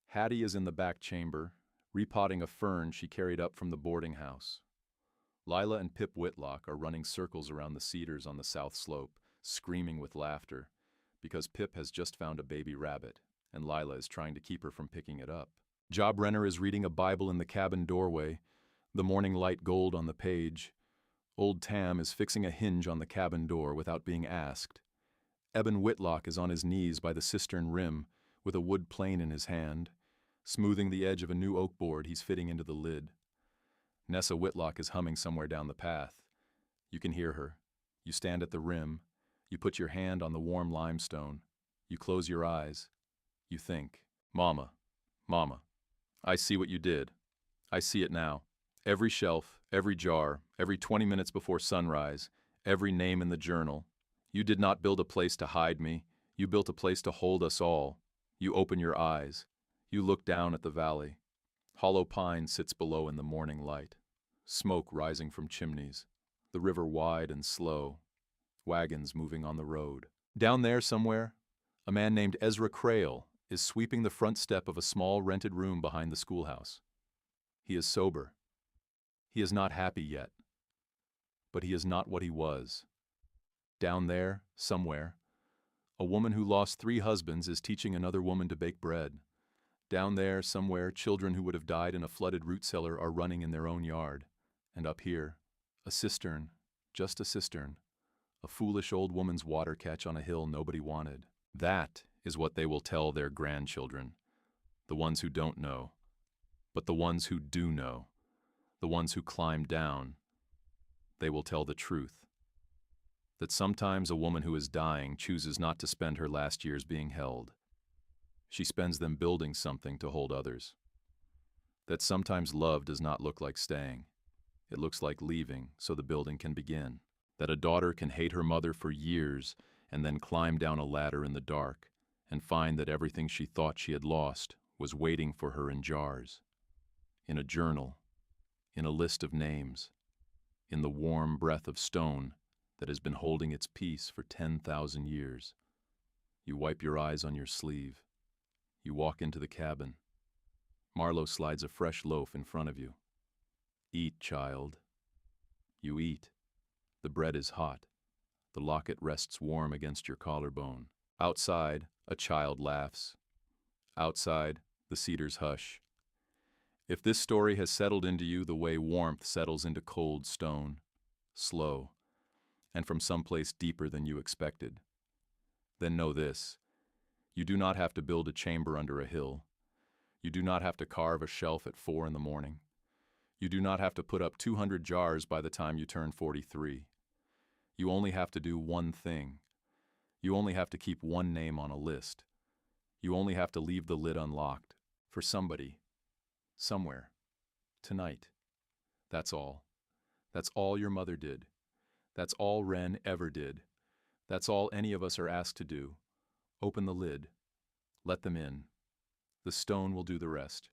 Hattie is in the back chamber, repotting a fern she carried up from the boarding house. Lila and Pip Whitlock are running circles around the cedars on the south slope, screaming with laughter, because Pip has just found a baby rabbit, and Lila is trying to keep her from picking it up. Job Renner is reading a Bible in the cabin doorway, the morning light gold on the page. Old Tam is fixing a hinge on the cabin door without being asked. Eben Whitlock is on his knees by the cistern rim, with a wood plane in his hand, smoothing the edge of a new oak board he's fitting into the lid. Nessa Whitlock is humming somewhere down the path. You can hear her. You stand at the rim. You put your hand on the warm limestone. You close your eyes. You think, Mama, Mama, I see what you did. I see it now. Every shelf, every jar, every 20 minutes before sunrise, every name in the journal. You did not build a place to hide me. You built a place to hold us all. You open your eyes. You look down at the valley. Hollow Pine sits below in the morning light. Smoke rising from chimneys. The river wide and slow. Wagons moving on the road. Down there somewhere, a man named Ezra Crail is sweeping the front step of a small rented room behind the schoolhouse. He is sober. He is not happy yet. But he is not what he was. Down there, somewhere, a woman who lost 3 husbands is teaching another woman to bake bread. Down there, somewhere, children who would have died in a flooded root cellar are running in their own yard. And up here, a cistern, just a cistern, a foolish old woman's water catch on a hill nobody wanted. That is what they will tell their grandchildren, the ones who don't know. But the ones who do know, the ones who climb down, they will tell the truth. That sometimes a woman who is dying chooses not to spend her last years being held. She spends them building something to hold others. That sometimes love does not look like staying. It looks like leaving so the building can begin. That a daughter can hate her mother for years and then climb down a ladder in the dark and find that everything she thought she had lost was waiting for her in jars, in a journal, in a list of names, in the warm breath of stone that has been holding its peace for 10,000 years. You wipe your eyes on your sleeve. You walk into the cabin. Marlowe slides a fresh loaf in front of you. Eat, child. You eat. The bread is hot. The locket rests warm against your collarbone. Outside, a child laughs. Outside, the cedars hush. If this story has settled into you the way warmth settles into cold stone, slow, and from someplace deeper than you expected, then know this: you do not have to build a chamber under a hill. You do not have to carve a shelf at 4 a.m. You do not have to put up 200 jars by the time you turn 43. You only have to do one thing. You only have to keep one name on a list. You only have to leave the lid unlocked for somebody, somewhere, tonight. That's all. That's all your mother did. That's all Wren ever did. That's all any of us are asked to do. Open the lid. Let them in. The stone will do the rest.